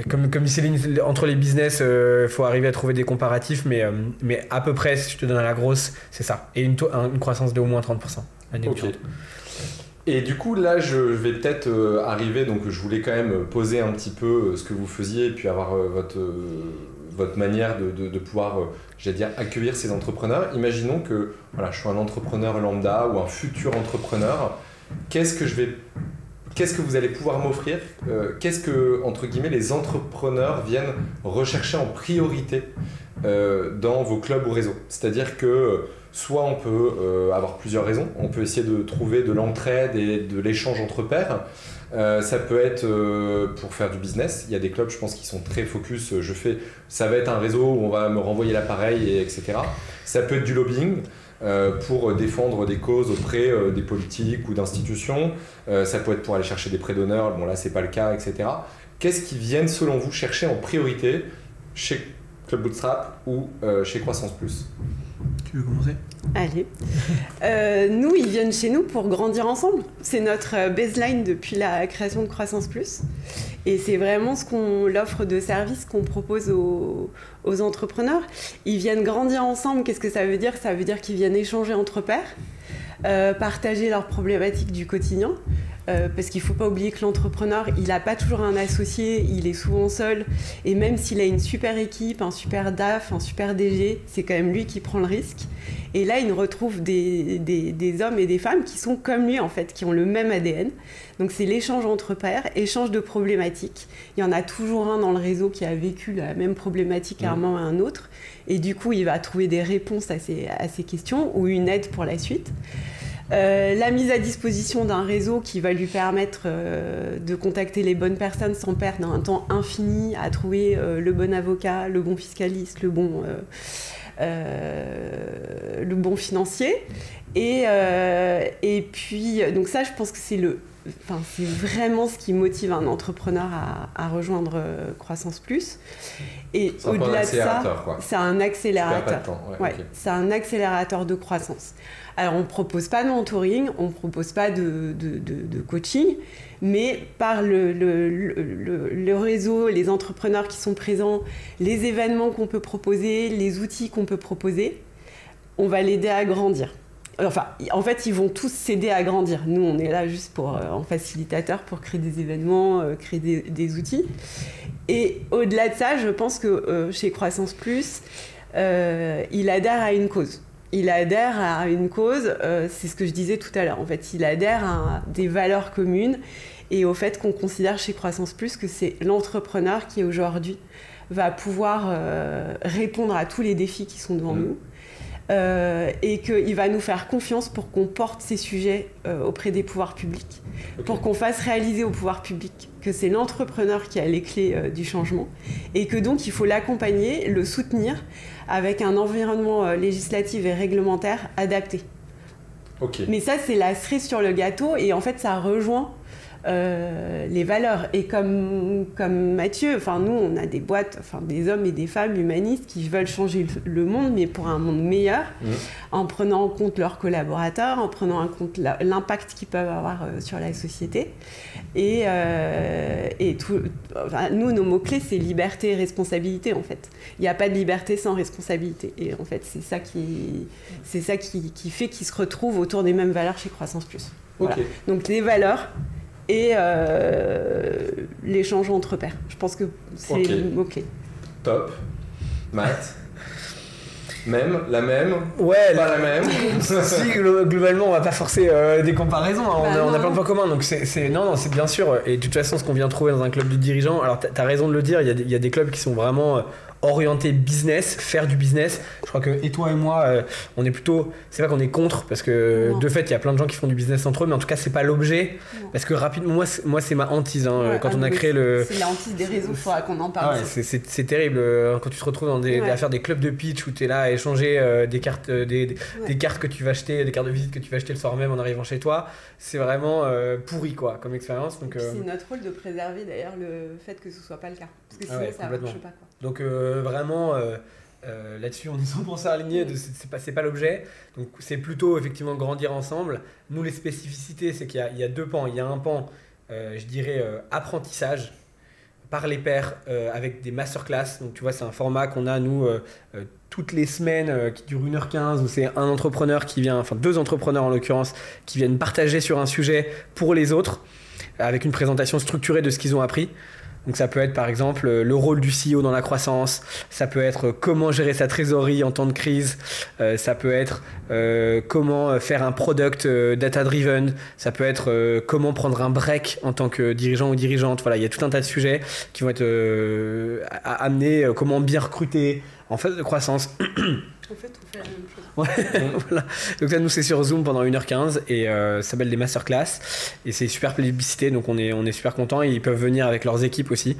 comme Céline, entre les business, faut arriver à trouver des comparatifs, mais à peu près, si je te donne la grosse, c'est ça. Et une croissance de au moins 30%. Ok. Et du coup, là, je vais peut-être arriver, donc je voulais quand même poser un petit peu ce que vous faisiez et puis avoir votre manière de pouvoir, j'allais dire, accueillir ces entrepreneurs. Imaginons que je suis un entrepreneur lambda ou un futur entrepreneur. Qu'est-ce que vous allez pouvoir m'offrir ? Qu'est-ce que, entre guillemets, les entrepreneurs viennent rechercher en priorité dans vos clubs ou réseaux ? C'est-à-dire que soit on peut avoir plusieurs raisons, on peut essayer de trouver de l'entraide et de l'échange entre pairs, Ça peut être pour faire du business. Il y a des clubs, je pense, qui sont très focus. Ça va être un réseau où on va me renvoyer l'appareil, etc. Ça peut être du lobbying pour défendre des causes auprès des politiques ou d'institutions. Ça peut être pour aller chercher des prêts d'honneur. Bon, là, c'est pas le cas, etc. Qu'est-ce qu'ils viennent, selon vous, chercher en priorité chez Club Bootstrap ou chez Croissance Plus? Tu veux commencer? Allez. Nous, ils viennent chez nous pour grandir ensemble. C'est notre baseline depuis la création de Croissance Plus. Et c'est vraiment l'offre de service qu'on propose aux entrepreneurs. Ils viennent grandir ensemble. Qu'est-ce que ça veut dire? Ça veut dire qu'ils viennent échanger entre pairs, partager leurs problématiques du quotidien. Parce qu'il ne faut pas oublier que l'entrepreneur, il n'a pas toujours un associé, il est souvent seul. Et même s'il a une super équipe, un super DAF, un super DG, c'est quand même lui qui prend le risque. Et là, il retrouve des hommes et des femmes qui sont comme lui, en fait, qui ont le même ADN. Donc c'est l'échange entre pairs, échange de problématiques. Il y en a toujours un dans le réseau qui a vécu la même problématique à un moment ou à un autre. Et du coup, il va trouver des réponses à ces questions ou une aide pour la suite. La mise à disposition d'un réseau qui va lui permettre de contacter les bonnes personnes sans perdre un temps infini à trouver le bon avocat, le bon fiscaliste, le bon financier. Et puis, donc ça, je pense que c'est vraiment ce qui motive un entrepreneur à rejoindre Croissance Plus. Et au-delà de ça, c'est un accélérateur. Okay. C'est un accélérateur de croissance. Alors, on ne propose pas de mentoring, on ne propose pas de coaching, mais par le réseau, les entrepreneurs qui sont présents, les événements qu'on peut proposer, les outils qu'on peut proposer, on va l'aider à grandir. Enfin, en fait, ils vont tous s'aider à grandir. Nous, on est là juste en facilitateur pour créer des événements, créer des outils. Et au-delà de ça, je pense que chez Croissance Plus, il adhère à une cause. Il adhère à une cause, c'est ce que je disais tout à l'heure. En fait, il adhère à des valeurs communes et au fait qu'on considère chez Croissance Plus que c'est l'entrepreneur qui aujourd'hui va pouvoir répondre à tous les défis qui sont devant nous. Et qu'il va nous faire confiance pour qu'on porte ces sujets auprès des pouvoirs publics, pour qu'on fasse réaliser au pouvoir public que c'est l'entrepreneur qui a les clés du changement et que donc il faut l'accompagner, le soutenir avec un environnement législatif et réglementaire adapté. Mais ça, c'est la cerise sur le gâteau et en fait, ça rejoint les valeurs. Et comme Mathieu, nous, on a des boîtes, des hommes et des femmes humanistes qui veulent changer le monde, mais pour un monde meilleur, en prenant en compte leurs collaborateurs, en prenant en compte l'impact qu'ils peuvent avoir sur la société. Et nous, nos mots-clés, c'est liberté et responsabilité, en fait. Il n'y a pas de liberté sans responsabilité. Et en fait, c'est ça qui fait qu'ils se retrouvent autour des mêmes valeurs chez Croissance Plus. Voilà. Donc, les valeurs et l'échange entre pairs. Je pense que c'est le mot-clé. Top. Matt? La même? Ouais. Pas la même? Si, globalement, on va pas forcer des comparaisons. Hein. On a plein de points communs. Donc non, c'est bien sûr. Et de toute façon, ce qu'on vient trouver dans un club de dirigeants, alors t'as raison de le dire, il y a des clubs qui sont vraiment orienté business, faire du business. Je crois que et toi et moi, on est plutôt, c'est pas qu'on est contre parce que de fait il y a plein de gens qui font du business entre eux, mais en tout cas c'est pas l'objet parce que rapidement moi c'est ma hantise quand on a créé c'est la hantise des réseaux, il faudra qu'on en parle. C'est terrible quand tu te retrouves dans à faire des clubs de pitch où tu es là à échanger des cartes des cartes que tu vas acheter, des cartes de visite que tu vas acheter le soir même en arrivant chez toi. C'est vraiment pourri quoi comme expérience. Donc c'est notre rôle de préserver d'ailleurs le fait que ce soit pas le cas parce que sinon ça marche pas quoi. Donc vraiment là-dessus on est 100% alignés, c'est pas l'objet, donc c'est plutôt effectivement grandir ensemble. Nous les spécificités c'est qu'il y a deux pans, il y a un pan je dirais apprentissage par les pairs avec des masterclass, donc tu vois c'est un format qu'on a nous toutes les semaines qui dure 1h15 où c'est un entrepreneur qui vient, enfin deux entrepreneurs en l'occurrence qui viennent partager sur un sujet pour les autres avec une présentation structurée de ce qu'ils ont appris. Donc ça peut être par exemple le rôle du CEO dans la croissance, ça peut être comment gérer sa trésorerie en temps de crise, ça peut être comment faire un product data-driven, ça peut être comment prendre un break en tant que dirigeant ou dirigeante. Voilà, il y a tout un tas de sujets qui vont être amenés, comment bien recruter en phase de croissance. En fait, on fait la même chose. Ouais, voilà. Donc là, nous, c'est sur Zoom pendant 1h15 et ça s'appelle des masterclass. Et c'est super plébiscité, donc on est super contents. Et ils peuvent venir avec leurs équipes aussi.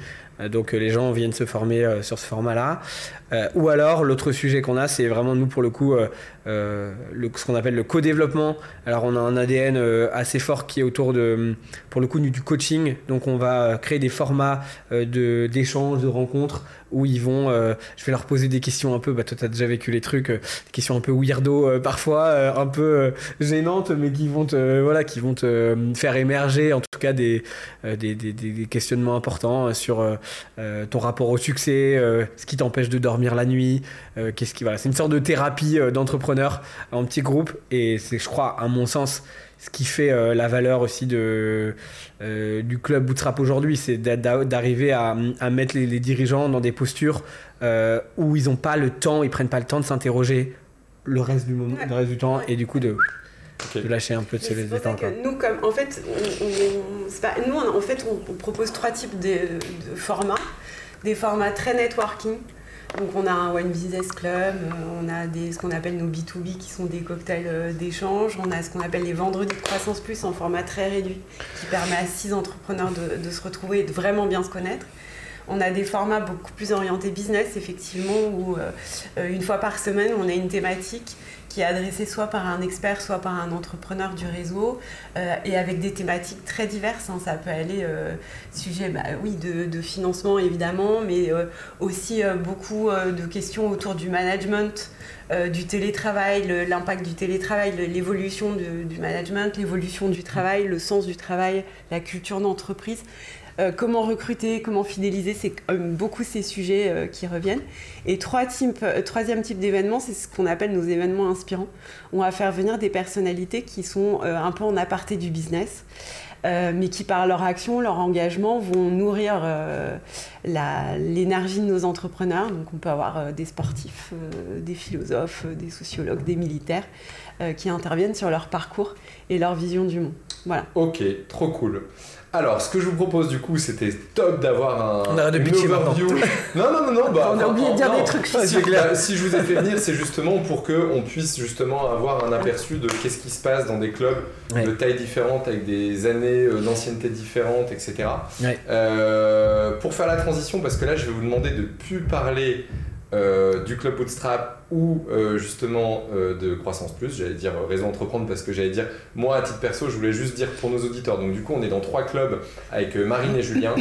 Donc les gens viennent se former sur ce format-là. Ou alors, l'autre sujet qu'on a, c'est vraiment, nous, pour le coup, ce qu'on appelle le co-développement. Alors, on a un ADN assez fort qui est autour pour le coup, du coaching. Donc, on va créer des formats d'échanges, de rencontres où ils vont... je vais leur poser des questions un peu... toi, tu as déjà vécu les trucs, des questions un peu weirdo parfois, un peu gênantes, mais qui vont te faire émerger, en tout cas, des questionnements importants sur ton rapport au succès, ce qui t'empêche de dormir la nuit, c'est une sorte de thérapie d'entrepreneur en petit groupe, et c'est, je crois, à mon sens, ce qui fait la valeur aussi du club Bootstrap aujourd'hui, c'est d'arriver à mettre les dirigeants dans des postures où ils prennent pas le temps de s'interroger le reste du temps, et du coup de lâcher un peu, de se laisser détendre. Nous, on propose 3 types de formats. Des formats très networking. Donc on a un One Business Club, on a ce qu'on appelle nos B2B qui sont des cocktails d'échange, on a ce qu'on appelle les vendredis de croissance plus en format très réduit qui permet à 6 entrepreneurs de se retrouver et de vraiment bien se connaître. On a des formats beaucoup plus orientés business, effectivement, où une fois par semaine, on a une thématique qui est adressée soit par un expert, soit par un entrepreneur du réseau, et avec des thématiques très diverses. Ça peut aller sujet de financement, évidemment, mais aussi beaucoup de questions autour du management, du télétravail, l'impact du télétravail, l'évolution du management, l'évolution du travail, le sens du travail, la culture d'entreprise. Comment recruter, comment fidéliser, c'est beaucoup ces sujets qui reviennent. Et troisième type d'événement, c'est ce qu'on appelle nos événements inspirants. On va faire venir des personnalités qui sont un peu en aparté du business, mais qui par leur action, leur engagement, vont nourrir l'énergie de nos entrepreneurs. Donc on peut avoir des sportifs, des philosophes, des sociologues, des militaires qui interviennent sur leur parcours et leur vision du monde. Voilà. Ok, trop cool. Alors, ce que je vous propose du coup, c'était top d'avoir on arrête de pitcher overview. Non. On a oublié de dire des trucs. Si je vous ai fait venir, c'est justement pour qu'on puisse justement avoir un aperçu de qu'est-ce qui se passe dans des clubs de tailles différentes, avec des années d'ancienneté différentes, etc. Ouais. Pour faire la transition, parce que là, je vais vous demander de plus parler du club Bootstrap ou justement de Croissance Plus, j'allais dire Réseau Entreprendre, parce que j'allais dire, moi à titre perso, je voulais juste dire pour nos auditeurs, donc du coup on est dans 3 clubs avec Marine et Julien,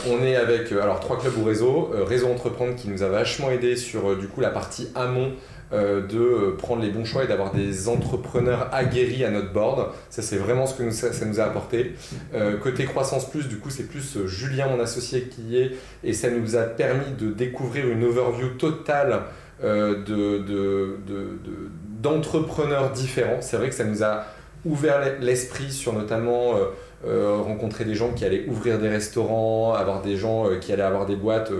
on est avec 3 clubs ou réseaux, Réseau Entreprendre qui nous a vachement aidé sur du coup la partie amont, de prendre les bons choix et d'avoir des entrepreneurs aguerris à notre board. Ça c'est vraiment ce que ça nous a apporté. Côté Croissance Plus, du coup c'est plus Julien, mon associé, qui y est, et ça nous a permis de découvrir une overview totale d'entrepreneurs différents. C'est vrai que ça nous a ouvert l'esprit sur notamment rencontrer des gens qui allaient ouvrir des restaurants, avoir des gens qui allaient avoir des boîtes.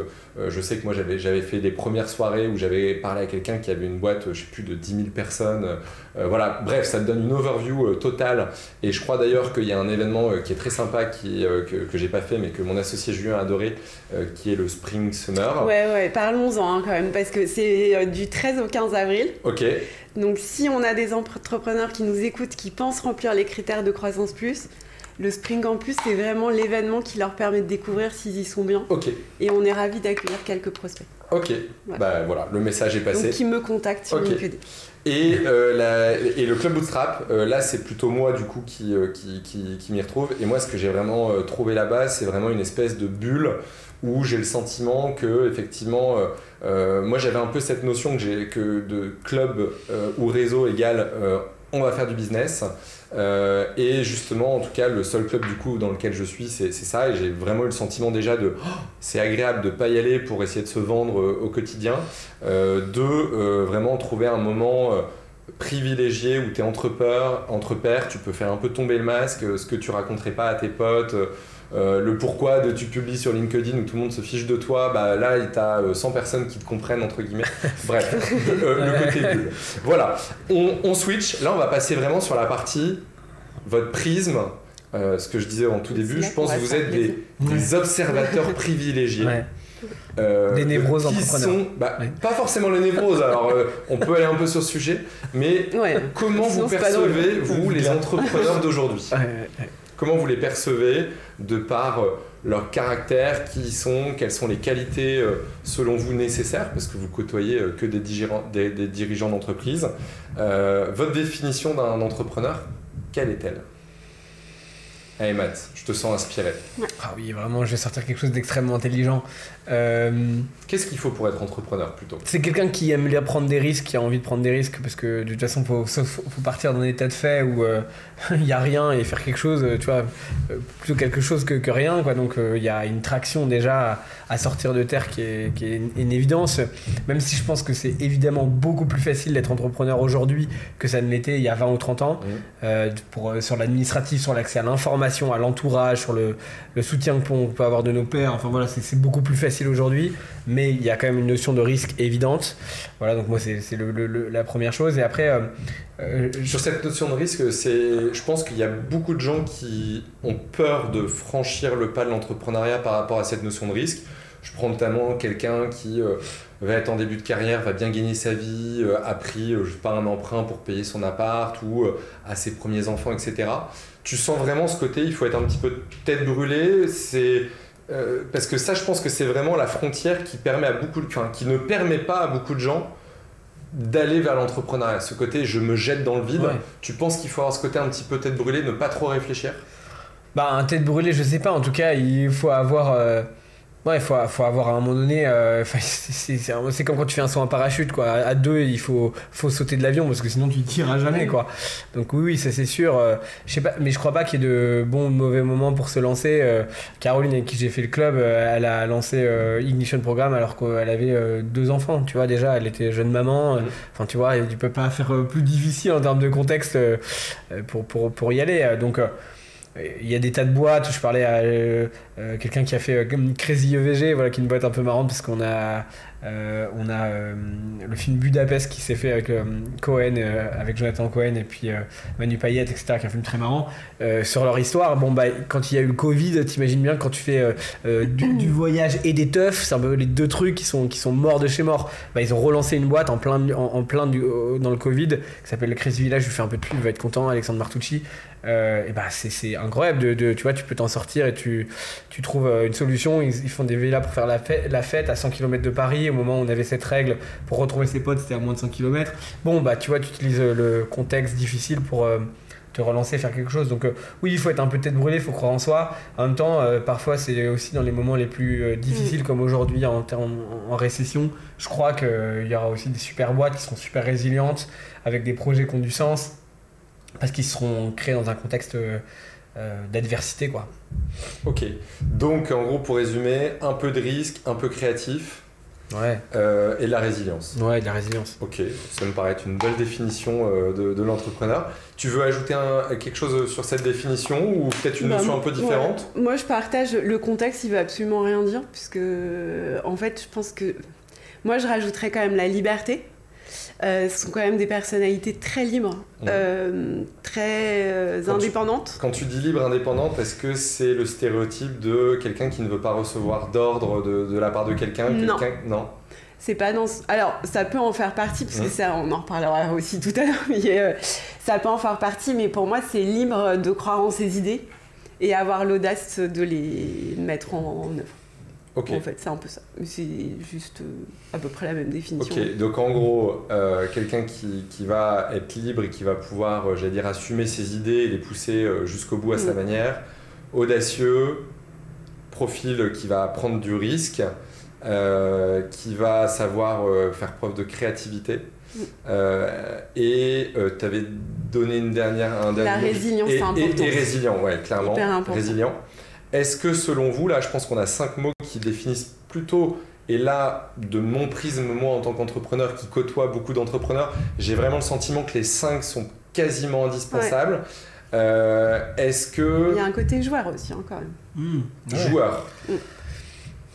Je sais que moi j'avais fait des premières soirées où j'avais parlé à quelqu'un qui avait une boîte, je sais plus, de 10 000 personnes. Voilà, bref, ça te donne une overview totale. Et je crois d'ailleurs qu'il y a un événement qui est très sympa que j'ai pas fait mais que mon associé Julien a adoré, qui est le Spring Summer. Ouais, parlons-en quand même, parce que c'est du 13 au 15 avril. Ok. Donc si on a des entrepreneurs qui nous écoutent, qui pensent remplir les critères de Croissance Plus, le Spring Campus, c'est vraiment l'événement qui leur permet de découvrir s'ils y sont bien. Ok. Et on est ravis d'accueillir quelques prospects. Ok, voilà, le message est passé. Donc qui me contactent sur LinkedIn. Et le club Bootstrap, là c'est plutôt moi du coup qui m'y retrouve. Et moi ce que j'ai vraiment trouvé là-bas, c'est vraiment une espèce de bulle où j'ai le sentiment que effectivement, moi j'avais un peu cette notion que de club ou réseau égale on va faire du business. Et justement, en tout cas, le seul club du coup dans lequel je suis, c'est ça. Et j'ai vraiment eu le sentiment déjà c'est agréable de ne pas y aller pour essayer de se vendre au quotidien, vraiment trouver un moment privilégié où tu es entre pairs, tu peux faire un peu tomber le masque, ce que tu raconterais pas à tes potes. Le pourquoi tu publies sur LinkedIn où tout le monde se fiche de toi, là tu as 100 personnes qui te comprennent entre guillemets. Bref, le côté bulle. Voilà, on switch. Là on va passer vraiment sur la partie votre prisme. Ce que je disais en tout début, je pense que vous êtes des observateurs privilégiés. Ouais. Des névroses qui entrepreneurs. Pas forcément les névroses, alors on peut aller un peu sur ce sujet, mais comment vous percevez, vous, les entrepreneurs d'aujourd'hui? Comment vous les percevez de par leur caractère, qui ils sont, quelles sont les qualités selon vous nécessaires, parce que vous côtoyez que des dirigeants d'entreprise. Votre définition d'un entrepreneur, quelle est-elle? Allez Matt, je te sens inspiré. Ah oui, vraiment, je vais sortir quelque chose d'extrêmement intelligent. Qu'est-ce qu'il faut pour être entrepreneur plutôt? C'est quelqu'un qui aime bien prendre des risques, qui a envie de prendre des risques, parce que de toute façon, faut partir d'un état de fait où il n'y a rien et faire quelque chose, tu vois, plutôt quelque chose que rien, quoi. Donc il y a une traction déjà à sortir de terre qui est une évidence, même si je pense que c'est évidemment beaucoup plus facile d'être entrepreneur aujourd'hui que ça ne l'était il y a 20 ou 30 ans, sur l'administratif, sur l'accès à l'information, à l'entourage, sur le soutien qu'on peut avoir de nos pairs, enfin voilà, c'est beaucoup plus facile aujourd'hui, mais il y a quand même une notion de risque évidente. Voilà, donc moi c'est la première chose. Et après sur cette notion de risque, je pense qu'il y a beaucoup de gens qui ont peur de franchir le pas de l'entrepreneuriat par rapport à cette notion de risque. Je prends notamment quelqu'un qui va être en début de carrière, va bien gagner sa vie, a pris je sais pas, un emprunt pour payer son appart ou a ses premiers enfants, etc. Tu sens vraiment ce côté, il faut être un petit peu tête brûlée, parce que ça, je pense que c'est vraiment la frontière qui ne permet pas à beaucoup de gens d'aller vers l'entrepreneuriat. Ce côté, je me jette dans le vide. Ouais. Tu penses qu'il faut avoir ce côté un petit peu tête brûlée, ne pas trop réfléchir? Un tête brûlée, je sais pas. En tout cas, il faut avoir... il faut avoir à un moment donné, c'est comme quand tu fais un saut en parachute, quoi. À deux, il faut sauter de l'avion parce que sinon tu tireras jamais, quoi. Donc oui, ça c'est sûr. Je sais pas, mais je crois pas qu'il y ait de bons ou de mauvais moments pour se lancer. Caroline, avec qui j'ai fait le club, elle a lancé Ignition Programme alors qu'elle avait 2 enfants. Tu vois, déjà, elle était jeune maman. Enfin, tu vois, tu peux pas faire plus difficile en termes de contexte pour y aller. Donc il y a des tas de boîtes. Je parlais à quelqu'un qui a fait Crazy EVG, voilà, qui est une boîte un peu marrante parce qu'on a le film Budapest qui s'est fait avec Cohen, avec Jonathan Cohen et puis Manu Payette, etc., qui est un film très marrant sur leur histoire. Quand il y a eu le Covid, t'imagines bien, quand tu fais du voyage et des teufs, c'est un peu les deux trucs qui sont morts de chez mort. Ils ont relancé une boîte en plein dans le Covid qui s'appelle le Crazy Village. Je lui fais un peu de pub, il va être content, Alexandre Martucci. C'est incroyable tu vois, tu peux t'en sortir et tu trouves une solution. Ils font des villas pour faire la fête à 100 km de Paris. Au moment où on avait cette règle pour retrouver ses potes, c'était à moins de 100 km. Tu vois, tu utilises le contexte difficile pour te relancer, faire quelque chose. Donc oui, il faut être un peu tête brûlée, il faut croire en soi. En même temps, parfois c'est aussi dans les moments les plus difficiles comme aujourd'hui en récession. Je crois qu'il y aura aussi des super boîtes qui seront super résilientes avec des projets qui ont du sens parce qu'ils seront créés dans un contexte d'adversité, quoi. Ok, donc en gros, pour résumer, un peu de risque, un peu créatif. Ouais. Et de la résilience. Ouais, de la résilience. Ok, ça me paraît être une belle définition de l'entrepreneur. Tu veux ajouter quelque chose sur cette définition ou peut-être une notion un peu différente? Ouais. Moi, je partage le contexte, il veut absolument rien dire, puisque en fait, je pense que moi, je rajouterais quand même la liberté. Ce sont quand même des personnalités très libres, très indépendantes. Quand tu dis libre, indépendante, est-ce que c'est le stéréotype de quelqu'un qui ne veut pas recevoir d'ordre de la part de quelqu'un? Non. C'est pas dans... Alors, ça peut en faire partie, parce que ça, on en reparlera aussi tout à l'heure, mais ça peut en faire partie, mais pour moi, c'est libre de croire en ses idées et avoir l'audace de les mettre en œuvre. Okay. En fait, c'est un peu ça. C'est juste à peu près la même définition. Ok, donc en gros, quelqu'un qui va être libre et qui va pouvoir, assumer ses idées et les pousser jusqu'au bout à sa manière, audacieux, profil qui va prendre du risque, qui va savoir faire preuve de créativité. Et tu avais donné un dernier la résilience, c'est important. Et résilient, ouais, clairement. Hyper important. Résilient. Est-ce que selon vous, là, je pense qu'on a 5 mots qui définissent plutôt, et là, de mon prisme, moi, en tant qu'entrepreneur qui côtoie beaucoup d'entrepreneurs, j'ai vraiment le sentiment que les 5 sont quasiment indispensables. Ouais. Est-ce que... Il y a un côté joueur aussi, quand même. Joueur.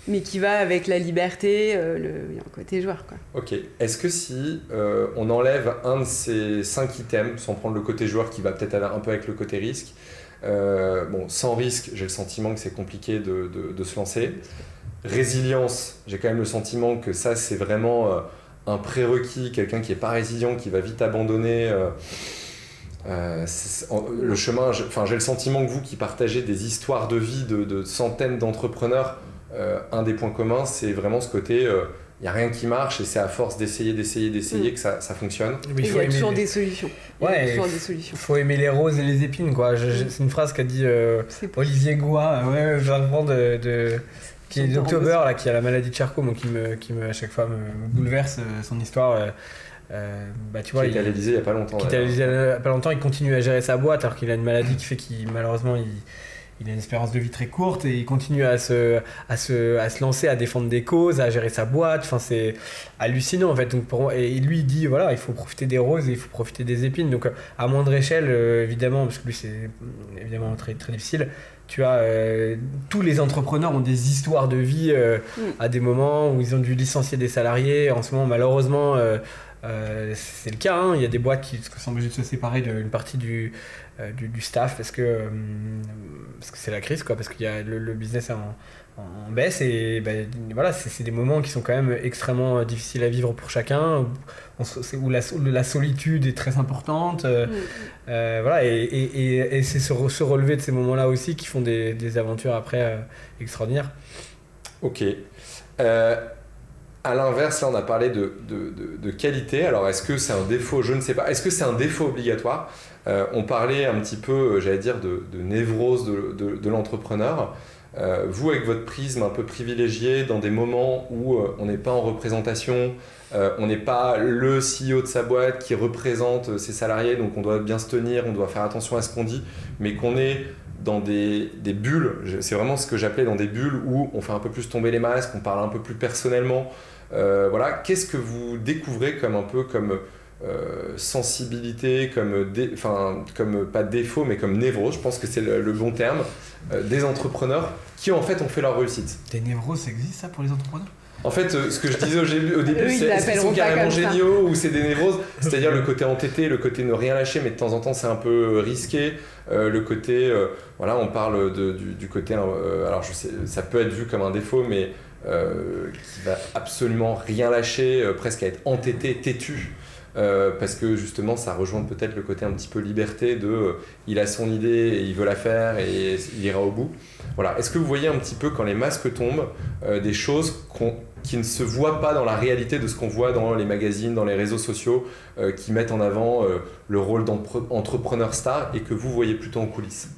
Mais qui va avec la liberté, il y a un côté joueur, quoi. Ok. Est-ce que si on enlève un de ces 5 items, sans prendre le côté joueur qui va peut-être aller un peu avec le côté risque, sans risque, j'ai le sentiment que c'est compliqué de se lancer. Résilience, j'ai quand même le sentiment que ça, c'est vraiment un prérequis. Quelqu'un qui n'est pas résilient, qui va vite abandonner le chemin. J'ai le sentiment que vous qui partagez des histoires de vie de centaines d'entrepreneurs, un des points communs, c'est vraiment ce côté... il n'y a rien qui marche et c'est à force d'essayer que ça fonctionne. Il y a toujours des solutions. Il faut aimer les roses et les épines, quoi. C'est une phrase qu'a dit Olivier Goua, vraiment qui est d'October, là, qui a la maladie de Charcot, qui à chaque fois me bouleverse son histoire. Tu vois, qui était à l'Élysée il n'y a pas longtemps. Qui était à l'Élysée il n'y a pas longtemps, il continue à gérer sa boîte alors qu'il a une maladie qui fait qu'il malheureusement il a une espérance de vie très courte et il continue à se lancer, à défendre des causes, à gérer sa boîte. Enfin, c'est hallucinant en fait. Donc et lui il dit voilà, il faut profiter des roses et il faut profiter des épines. Donc à moindre échelle évidemment, parce que lui c'est évidemment très, très difficile. Tu as tous les entrepreneurs ont des histoires de vie à des moments où ils ont dû licencier des salariés. En ce moment malheureusement c'est le cas, hein. Il y a des boîtes qui sont obligées de se séparer d'une partie du staff parce que c'est la crise, quoi, parce qu'il y a le business en baisse et voilà, c'est des moments qui sont quand même extrêmement difficiles à vivre pour chacun, où la solitude est très importante, voilà, et c'est se relever de ces moments-là aussi qui font des aventures après extraordinaires. Ok. À l'inverse, là on a parlé de qualité. Alors est-ce que c'est un défaut? Je ne sais pas. Est-ce que c'est un défaut obligatoire? On parlait un petit peu, j'allais dire, de névrose de l'entrepreneur. Vous, avec votre prisme un peu privilégié, dans des moments où on n'est pas en représentation, on n'est pas le CEO de sa boîte qui représente ses salariés, donc on doit bien se tenir, on doit faire attention à ce qu'on dit, mais qu'on est dans des bulles, c'est vraiment ce que j'appelais dans des bulles où on fait un peu plus tomber les masques, on parle un peu plus personnellement. Voilà. Qu'est-ce que vous découvrez comme sensibilité, comme pas défaut, mais comme névrose, je pense que c'est le bon terme, des entrepreneurs qui en fait ont fait leur réussite? Des névroses, ça existe ça pour les entrepreneurs? En fait, ce que je disais au début, c'est est-ce qu'ils sont carrément géniaux ou c'est des névroses? C'est-à-dire le côté entêté, le côté ne rien lâcher, mais de temps en temps c'est un peu risqué. Le côté, voilà, on parle du côté, alors je sais, ça peut être vu comme un défaut, mais qui va absolument rien lâcher, presque à être entêté, têtu. Parce que justement ça rejoint peut-être le côté un petit peu liberté de il a son idée et il veut la faire et il ira au bout. Voilà. Est-ce que vous voyez un petit peu quand les masques tombent des choses qui ne se voient pas dans la réalité de ce qu'on voit dans les magazines, dans les réseaux sociaux, qui mettent en avant le rôle d'entrepreneur star et que vous voyez plutôt en coulisses?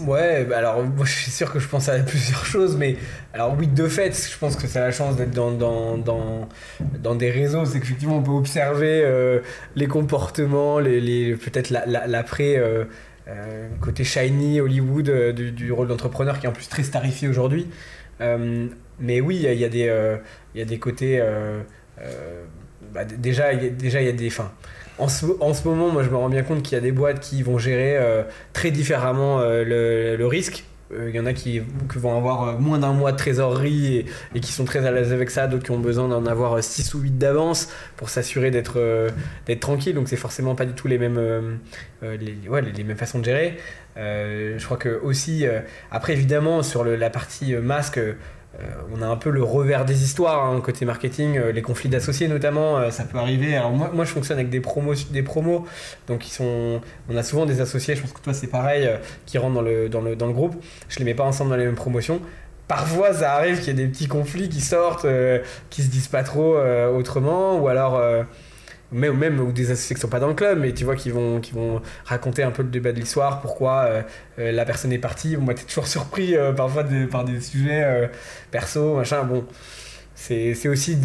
Ouais, alors moi, je suis sûr que je pense à plusieurs choses, mais alors oui, de fait, je pense que ça a la chance d'être dans des réseaux, c'est qu'effectivement on peut observer les comportements, peut-être l'après côté shiny Hollywood du rôle d'entrepreneur qui est en plus très starifié aujourd'hui. Mais oui, il y a des côtés. Déjà, il y a des. En ce moment, moi, je me rends bien compte qu'il y a des boîtes qui vont gérer très différemment le risque. Il y en a qui vont avoir moins d'un mois de trésorerie et qui sont très à l'aise avec ça, d'autres qui ont besoin d'en avoir 6 ou 8 d'avance pour s'assurer d'être tranquille. Donc, c'est forcément pas du tout les mêmes façons de gérer. Je crois que aussi, après, évidemment, sur la partie masque, on a un peu le revers des histoires, hein, côté marketing, les conflits d'associés notamment, ça peut arriver. Alors moi je fonctionne avec des promos, donc on a souvent des associés, je pense que toi c'est pareil, qui rentrent dans le groupe. Je les mets pas ensemble dans les mêmes promotions. Parfois ça arrive qu'il y ait des petits conflits qui sortent, qui se disent pas trop autrement, ou alors ou des associés qui sont pas dans le club, mais tu vois, qui vont raconter un peu le débat de l'histoire, pourquoi la personne est partie. Moi, t'es toujours surpris parfois par des sujets perso, machin. Bon, c'est aussi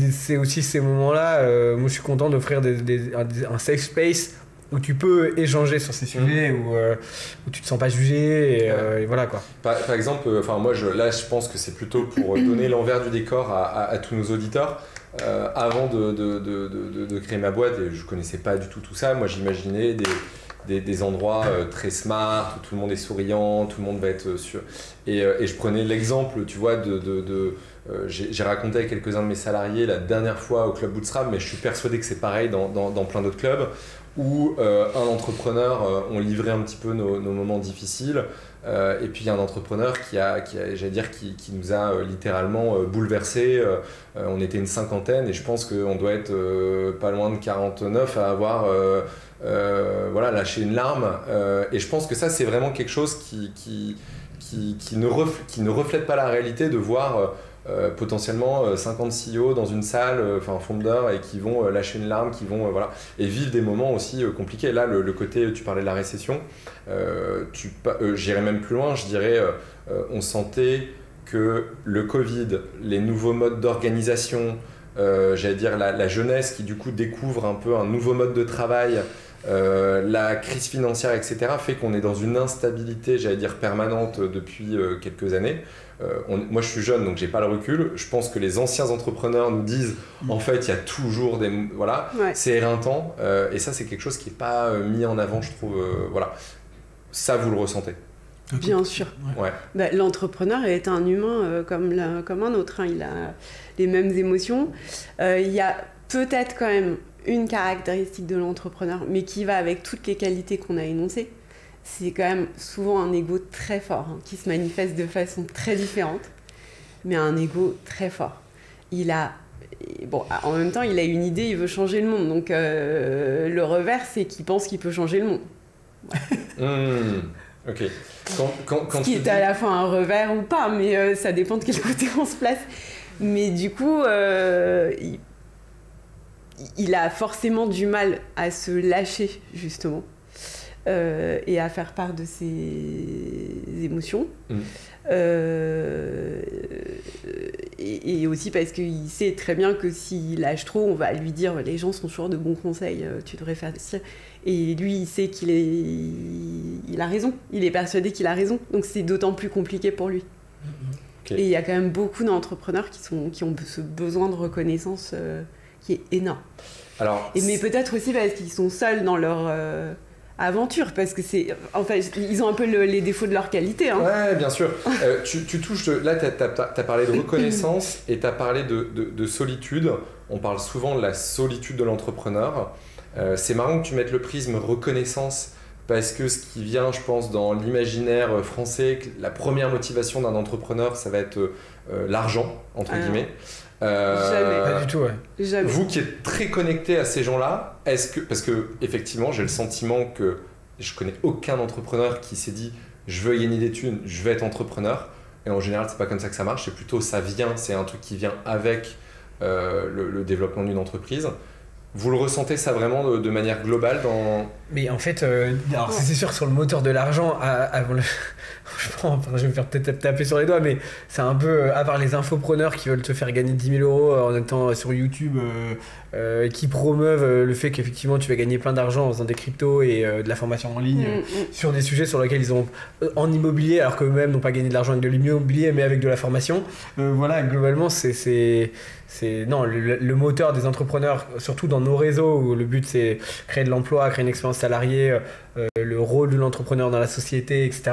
ces moments-là. Moi, je suis content d'offrir un safe space où tu peux échanger sur ces sujets, où tu te sens pas jugé, et voilà quoi. Par exemple, moi, je pense que c'est plutôt pour donner l'envers du décor à tous nos auditeurs. Avant de créer ma boîte, et je connaissais pas du tout ça, moi j'imaginais des endroits très smart où tout le monde est souriant, tout le monde va être sûr. Et je prenais l'exemple, tu vois, j'ai raconté à quelques-uns de mes salariés la dernière fois au club Bootstrap, mais je suis persuadé que c'est pareil dans plein d'autres clubs. où un entrepreneur, on livrait un petit peu nos moments difficiles, et puis il y a un entrepreneur qui nous a littéralement bouleversés. On était une cinquantaine et je pense qu'on doit être pas loin de 49 à avoir lâché une larme. Et je pense que ça, c'est vraiment quelque chose qui ne reflète pas la réalité de voir potentiellement 50 CEO dans une salle, fondeurs, et qui vont lâcher une larme, qui vont et vivre des moments aussi compliqués. Là, le côté, tu parlais de la récession, j'irais même plus loin, je dirais, on sentait que le Covid, les nouveaux modes d'organisation, j'allais dire la jeunesse qui du coup découvre un peu un nouveau mode de travail, la crise financière, etc., fait qu'on est dans une instabilité, j'allais dire, permanente depuis quelques années. Moi, je suis jeune, donc j'ai pas le recul. Je pense que les anciens entrepreneurs nous disent, en fait, il y a toujours des... Voilà, ouais. C'est éreintant. Et ça, c'est quelque chose qui n'est pas mis en avant, je trouve. Voilà. Ça, vous le ressentez. Bien sûr. Ouais. Bah, l'entrepreneur est un humain comme un autre. Hein. Il a les mêmes émotions. Il y a peut-être quand même une caractéristique de l'entrepreneur, mais qui va avec toutes les qualités qu'on a énoncées. C'est quand même souvent un ego très fort, hein, qui se manifeste de façon très différente, mais un ego très fort. En même temps, il a une idée, il veut changer le monde. Donc, le revers, c'est qu'il pense qu'il peut changer le monde. Ouais. Ok. Quand ce qui est à la fois un revers ou pas, mais ça dépend de quel côté on se place. Mais du coup, il a forcément du mal à se lâcher, justement. Et à faire part de ses émotions. Et aussi parce qu'il sait très bien que s'il lâche trop, on va lui dire les gens sont toujours de bons conseils, tu devrais faire ça. Et lui, il sait il a raison, il est persuadé qu'il a raison, donc c'est d'autant plus compliqué pour lui. Okay. Et il y a quand même beaucoup d'entrepreneurs qui ont ce besoin de reconnaissance qui est énorme. Mais peut-être aussi parce qu'ils sont seuls dans leur... aventure, parce que ils ont un peu les défauts de leur qualité. Hein. Ouais, bien sûr. Tu touches, là, t'as parlé de reconnaissance et t'as parlé de solitude. On parle souvent de la solitude de l'entrepreneur. C'est marrant que tu mettes le prisme reconnaissance, parce que ce qui vient, je pense, dans l'imaginaire français, la première motivation d'un entrepreneur, ça va être l'argent, entre guillemets. Jamais. Pas du tout, ouais. Jamais. Vous qui êtes très connecté à ces gens-là, parce que effectivement, j'ai le sentiment que je connais aucun entrepreneur qui s'est dit je veux gagner des thunes, je vais être entrepreneur. Et en général, c'est pas comme ça que ça marche. C'est plutôt c'est un truc qui vient avec le développement d'une entreprise. Vous le ressentez ça vraiment de manière globale dans... Mais en fait, alors c'est sûr sur le moteur de l'argent, je vais me faire peut-être taper sur les doigts, mais c'est un peu, à part les infopreneurs qui veulent te faire gagner 10 000 € en étant sur YouTube, qui promeuvent le fait qu'effectivement tu vas gagner plein d'argent en faisant des cryptos et de la formation en ligne sur des sujets sur lesquels ils ont en immobilier, alors qu'eux-mêmes n'ont pas gagné de l'argent avec de l'immobilier, mais avec de la formation. Voilà, globalement, non, le moteur des entrepreneurs, surtout dans nos réseaux où le but c'est créer de l'emploi, créer une expérience salariée, le rôle de l'entrepreneur dans la société, etc.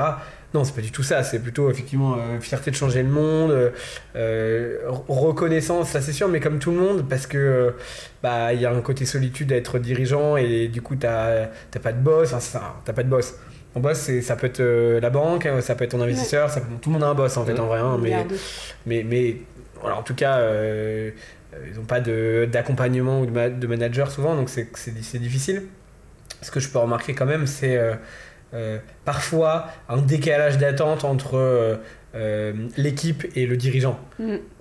Non, c'est pas du tout ça, c'est plutôt effectivement fierté de changer le monde, reconnaissance, ça c'est sûr, mais comme tout le monde, parce que y a un côté solitude à être dirigeant et du coup t'as pas de boss, t'as pas de boss. Ton boss, ça peut être la banque, ça peut être ton investisseur, tout le monde a un boss en fait en vrai, hein, mais voilà, en tout cas, ils n'ont pas d'accompagnement ou de manager souvent, donc c'est difficile. Ce que je peux remarquer quand même, c'est parfois un décalage d'attente entre l'équipe et le dirigeant.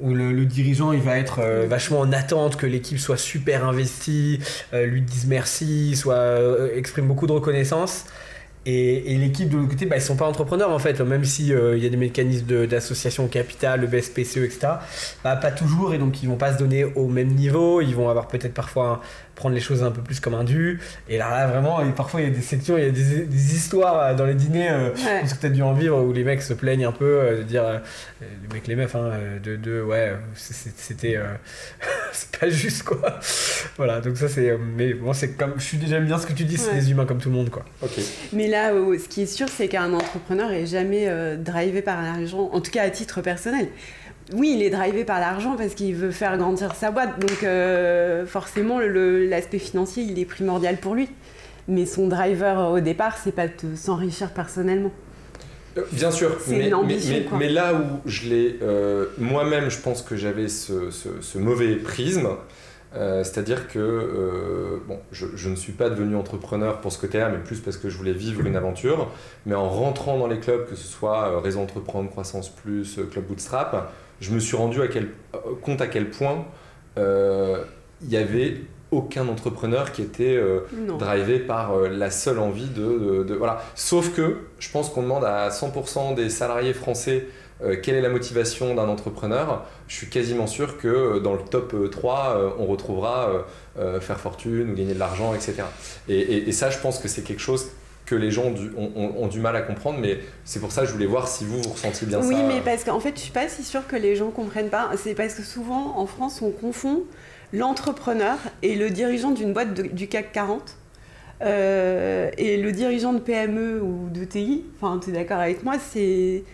Où le dirigeant, il va être vachement en attente que l'équipe soit super investie, lui dise merci, exprime beaucoup de reconnaissance. Et l'équipe de l'autre côté, ils sont pas entrepreneurs en fait, même si y a des mécanismes d'association capital, le BSPCE, etc. Pas toujours, et donc ils vont pas se donner au même niveau, ils vont avoir peut-être parfois prendre les choses un peu plus comme un dû. Et là vraiment, parfois il y a des sections, il y a des histoires dans les dîners, parce que t'as dû en vivre, où les mecs se plaignent un peu, de dire, les mecs, les meufs, hein, c'était c'est pas juste quoi. Voilà, donc ça c'est, mais bon, c'est comme, j'aime bien ce que tu dis, c'est des humains comme tout le monde quoi. Okay. Mais là, ce qui est sûr, c'est qu'un entrepreneur est jamais drivé par l'argent, en tout cas à titre personnel. Oui, il est drivé par l'argent parce qu'il veut faire grandir sa boîte, donc forcément l'aspect financier il est primordial pour lui. Mais son driver au départ, c'est pas de s'enrichir personnellement. Bien sûr, C'est une ambition, quoi. mais là où je l'ai... moi-même, je pense que j'avais ce mauvais prisme. C'est-à-dire que bon, je ne suis pas devenu entrepreneur pour ce côté-là, mais plus parce que je voulais vivre une aventure. Mais en rentrant dans les clubs, que ce soit Réseau Entreprendre, Croissance Plus, Club Bootstrap, je me suis rendu compte à quel point il y avait aucun entrepreneur qui était drivé par la seule envie de voilà. Sauf que je pense qu'on demande à 100% des salariés français quelle est la motivation d'un entrepreneur. Je suis quasiment sûr que dans le top 3, on retrouvera faire fortune ou gagner de l'argent, etc. Et ça, je pense que c'est quelque chose que les gens ont du mal à comprendre, mais c'est pour ça que je voulais voir si vous ressentiez bien ça. Oui, mais parce qu'en fait, je suis pas si sûre que les gens comprennent pas. C'est parce que souvent, en France, on confond l'entrepreneur et le dirigeant d'une boîte du CAC 40. Et le dirigeant de PME ou de TI, enfin, tu es d'accord avec moi, c'est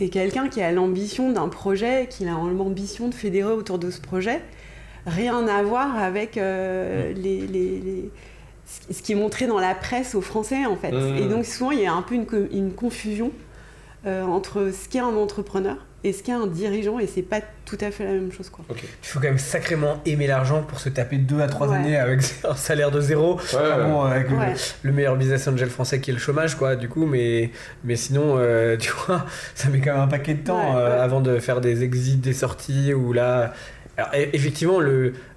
quelqu'un qui a l'ambition d'un projet, qui a l'ambition de fédérer autour de ce projet. Rien à voir avec ce qui est montré dans la presse aux Français, en fait. Et donc, souvent, il y a un peu une confusion entre ce qu'est un entrepreneur et ce qu'est un dirigeant, et c'est pas tout à fait la même chose, quoi. Okay. Il faut quand même sacrément aimer l'argent pour se taper 2 à 3 années avec un salaire de 0, avec le meilleur business angel français qui est le chômage, quoi, du coup, mais sinon, tu vois, ça met quand même un paquet de temps avant de faire des exits, des sorties, ou là... Alors, effectivement,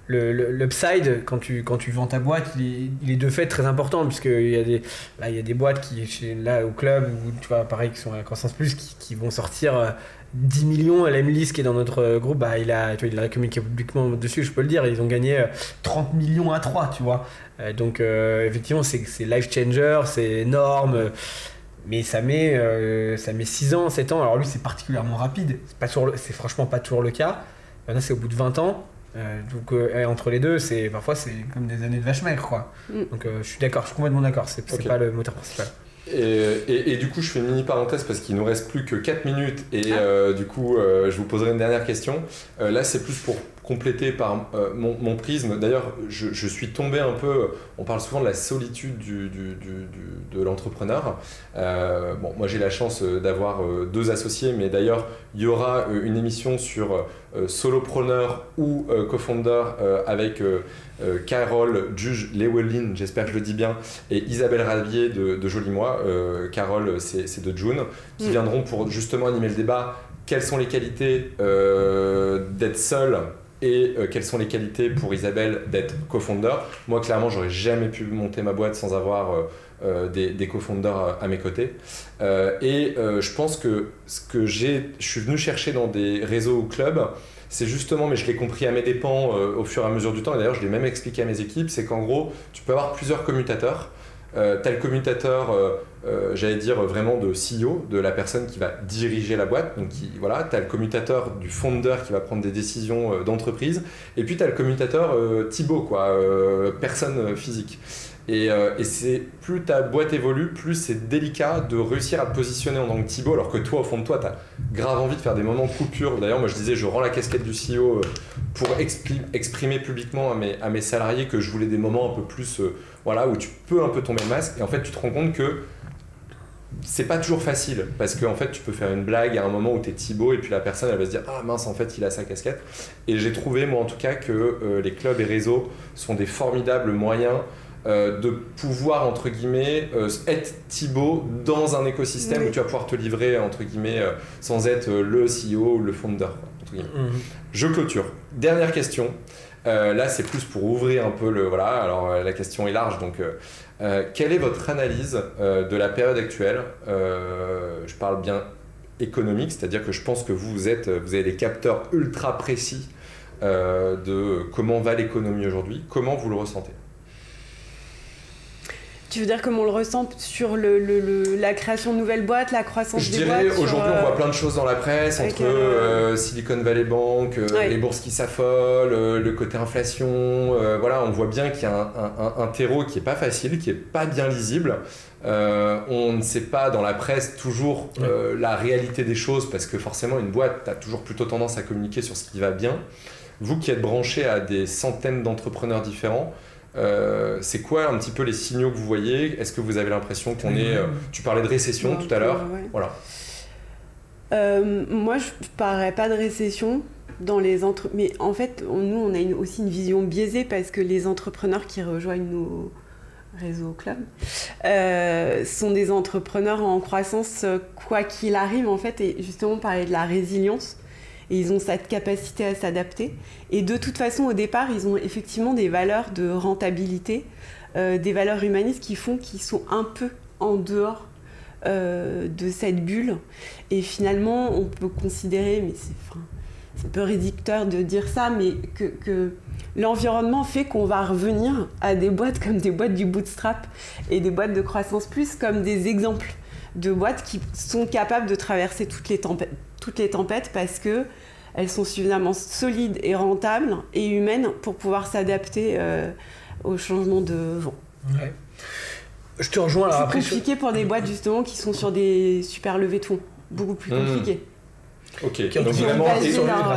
l'upside, quand tu vends ta boîte, il est de fait très important, puisqu'il y a des boîtes qui, là, au club, ou tu vois, pareil, qui sont à Croissance Plus, qui vont sortir 10 millions. L'Emlys, qui est dans notre groupe, il a communiqué publiquement dessus, je peux le dire, ils ont gagné 30 millions à 3, tu vois. Donc, effectivement, c'est life changer, c'est énorme. Mais ça met 6 ans, 7 ans. Alors lui, c'est particulièrement rapide. C'est franchement pas toujours le cas. Là, c'est au bout de 20 ans. Donc entre les deux, parfois c'est comme des années de vache maigre, quoi. Donc je suis complètement d'accord, c'est pas le moteur principal. Et du coup, je fais une mini parenthèse parce qu'il nous reste plus que 4 minutes et du coup, je vous poserai une dernière question. Là, c'est plus pour compléter par mon prisme. D'ailleurs, je suis tombé un peu, on parle souvent de la solitude de l'entrepreneur. Bon, moi j'ai la chance d'avoir 2 associés, mais d'ailleurs, il y aura une émission sur solopreneur ou co-founder avec Carole Juge-Lewelyn, j'espère que je le dis bien, et Isabelle Ravier de Joli Moi. Carole, c'est de June, qui viendront pour justement animer le débat. Quelles sont les qualités d'être seul et quelles sont les qualités pour Isabelle d'être co-founder. Moi, clairement, j'aurais jamais pu monter ma boîte sans avoir des co-founders à mes côtés. Je pense que ce que je suis venu chercher dans des réseaux ou clubs, c'est justement, mais je l'ai compris à mes dépens au fur et à mesure du temps, et d'ailleurs je l'ai même expliqué à mes équipes, c'est qu'en gros, tu peux avoir plusieurs commutateurs. T'as le commutateur, j'allais dire vraiment de CEO, de la personne qui va diriger la boîte. Donc t'as le commutateur du founder qui va prendre des décisions d'entreprise. Et puis t'as le commutateur Thibaut, quoi, personne physique. Et c'est plus ta boîte évolue, plus c'est délicat de réussir à te positionner en tant que Thibaut, alors que toi, au fond de toi, t'as grave envie de faire des moments de coupure. D'ailleurs, moi je disais, je rends la casquette du CEO pour exprimer publiquement à mes salariés que je voulais des moments un peu plus où tu peux un peu tomber le masque, et en fait tu te rends compte que c'est pas toujours facile, parce qu'en fait tu peux faire une blague à un moment où t'es Thibaut et puis la personne elle va se dire ah mince, en fait il a sa casquette. Et j'ai trouvé moi en tout cas que les clubs et réseaux sont des formidables moyens de pouvoir entre guillemets être Thibaut dans un écosystème où tu vas pouvoir te livrer entre guillemets sans être le CEO ou le founder, entre guillemets. Je clôture. Dernière question. Là, c'est plus pour ouvrir un peu alors la question est large, donc quelle est votre analyse de la période actuelle? Je parle bien économique, c'est-à-dire que je pense que vous avez des capteurs ultra précis de comment va l'économie aujourd'hui. Comment vous le ressentez? Tu veux dire comment on le ressent sur la création de nouvelles boîtes, la croissance des boîtes? Je dirais, aujourd'hui, on voit plein de choses dans la presse, entre Silicon Valley Bank, les bourses qui s'affolent, le côté inflation. On voit bien qu'il y a un terreau qui n'est pas facile, qui n'est pas bien lisible. On ne sait pas dans la presse toujours la réalité des choses, parce que forcément, une boîte, tu as toujours plutôt tendance à communiquer sur ce qui va bien. Vous qui êtes branché à des centaines d'entrepreneurs différents, c'est quoi un petit peu les signaux que vous voyez? Est-ce que vous avez l'impression qu'on est... tu parlais de récession tout à l'heure. Ouais. Voilà. Moi, je ne parlerais pas de récession dans les entreprises. Mais en fait, nous, on a aussi une vision biaisée parce que les entrepreneurs qui rejoignent nos réseaux clubs sont des entrepreneurs en croissance, quoi qu'il arrive, en fait, et justement, on parlait de la résilience. Et ils ont cette capacité à s'adapter. Et de toute façon, au départ, ils ont effectivement des valeurs de rentabilité, des valeurs humanistes qui font qu'ils sont un peu en dehors de cette bulle. Et finalement, on peut considérer, mais c'est un peu réducteur de dire ça, mais que l'environnement fait qu'on va revenir à des boîtes comme des boîtes du bootstrap et des boîtes de croissance plus comme des exemples de boîtes qui sont capables de traverser toutes les tempêtes parce qu'elles sont suffisamment solides et rentables et humaines pour pouvoir s'adapter au changement de vent. Ouais. Je te rejoins. Alors c'est compliqué pour des boîtes justement qui sont sur des super levées de fonds, beaucoup plus compliqué. Ok, donc vraiment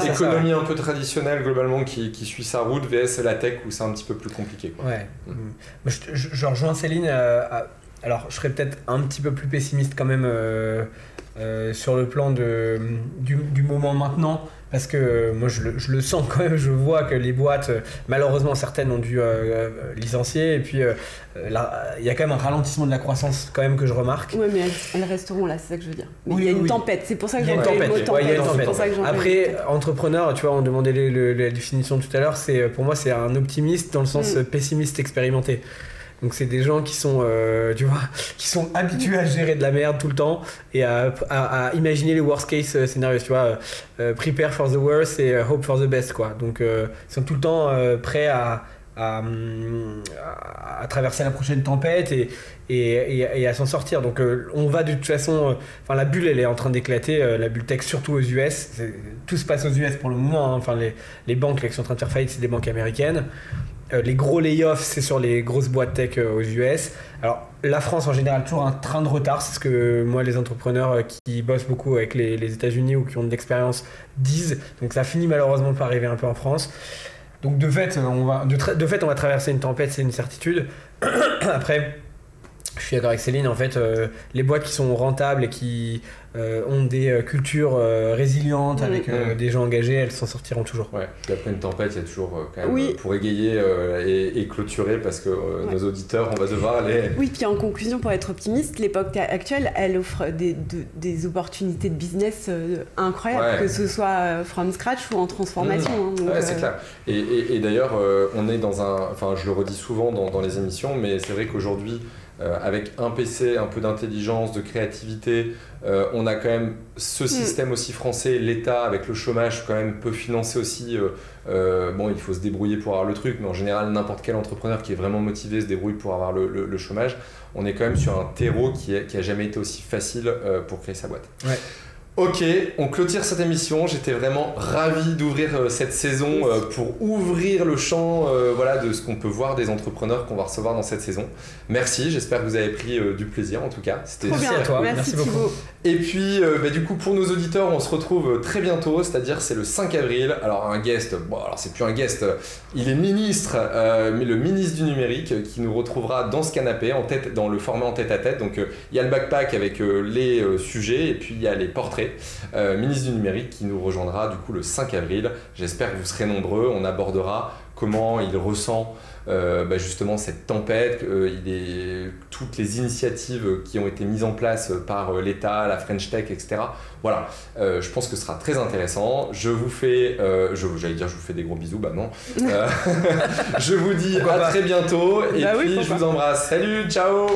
économie un peu traditionnelle globalement qui suit sa route vs la tech où c'est un petit peu plus compliqué, quoi. Ouais. Je rejoins Céline. Alors je serais peut-être un petit peu plus pessimiste quand même sur le plan du moment maintenant. Parce que moi je le sens quand même, je vois que les boîtes, malheureusement certaines ont dû licencier et puis il y a quand même un ralentissement de la croissance quand même que je remarque. Oui mais elles resteront là, c'est ça que je veux dire. Mais il y a une tempête, c'est pour ça que j'ai employé le mot tempête. Il y a une tempête. Après, entrepreneur, tu vois, on demandait la définition tout à l'heure, pour moi c'est un optimiste dans le sens pessimiste expérimenté. Donc c'est des gens qui sont, tu vois, qui sont habitués à gérer de la merde tout le temps et à imaginer les worst case scénarios, tu vois, prepare for the worst et hope for the best, quoi. Donc ils sont tout le temps prêts à traverser la prochaine tempête et à s'en sortir. Donc on va de toute façon, la bulle elle est en train d'éclater, la bulle tech surtout aux US. Tout se passe aux US pour le moment, hein. Enfin les banques là, qui sont en train de faire faillite, c'est des banques américaines. Les gros layoffs, c'est sur les grosses boîtes tech aux US. Alors, la France, en général, toujours un train de retard. C'est ce que moi, les entrepreneurs qui bossent beaucoup avec les États-Unis ou qui ont de l'expérience disent. Donc, ça finit malheureusement par arriver un peu en France. Donc, de fait, on va traverser une tempête, c'est une certitude. Après, je suis d'accord avec Céline. En fait, les boîtes qui sont rentables et qui ont des cultures résilientes avec des gens engagés, elles s'en sortiront toujours. Ouais. Puis après une tempête, il y a toujours quand même pour égayer et clôturer parce que nos auditeurs, on va devoir aller... Oui, puis en conclusion, pour être optimiste, l'époque actuelle, elle offre des opportunités de business incroyables, que ce soit from scratch ou en transformation. Donc, c'est clair. Et d'ailleurs, on est dans un... Enfin, je le redis souvent dans les émissions, mais c'est vrai qu'aujourd'hui, avec un PC, un peu d'intelligence, de créativité, on a quand même ce système aussi français, l'État avec le chômage quand même peut financer aussi, il faut se débrouiller pour avoir le truc, mais en général n'importe quel entrepreneur qui est vraiment motivé se débrouille pour avoir le chômage. On est quand même sur un terreau qui a jamais été aussi facile pour créer sa boîte. Ouais. Ok, on clôture cette émission. J'étais vraiment ravi d'ouvrir cette saison pour ouvrir le champ de ce qu'on peut voir des entrepreneurs qu'on va recevoir dans cette saison. Merci, j'espère que vous avez pris du plaisir en tout cas. C'était trop bien à toi, merci beaucoup. Et puis du coup pour nos auditeurs, on se retrouve très bientôt, c'est-à-dire c'est le 5 avril. Alors un guest, alors c'est plus un guest, il est ministre, mais le ministre du numérique qui nous retrouvera dans ce canapé, dans le format en tête-à-tête. Donc il y a le backpack avec les sujets et puis il y a les portraits. Ministre du numérique qui nous rejoindra du coup le 5 avril. J'espère que vous serez nombreux. On abordera comment il ressent justement cette tempête, toutes les initiatives qui ont été mises en place par l'État, la French Tech, etc. Voilà, je pense que ce sera très intéressant. Je vous fais, je vous fais des gros bisous, bah non. Je vous dis à très bientôt et puis je vous embrasse. Salut, ciao.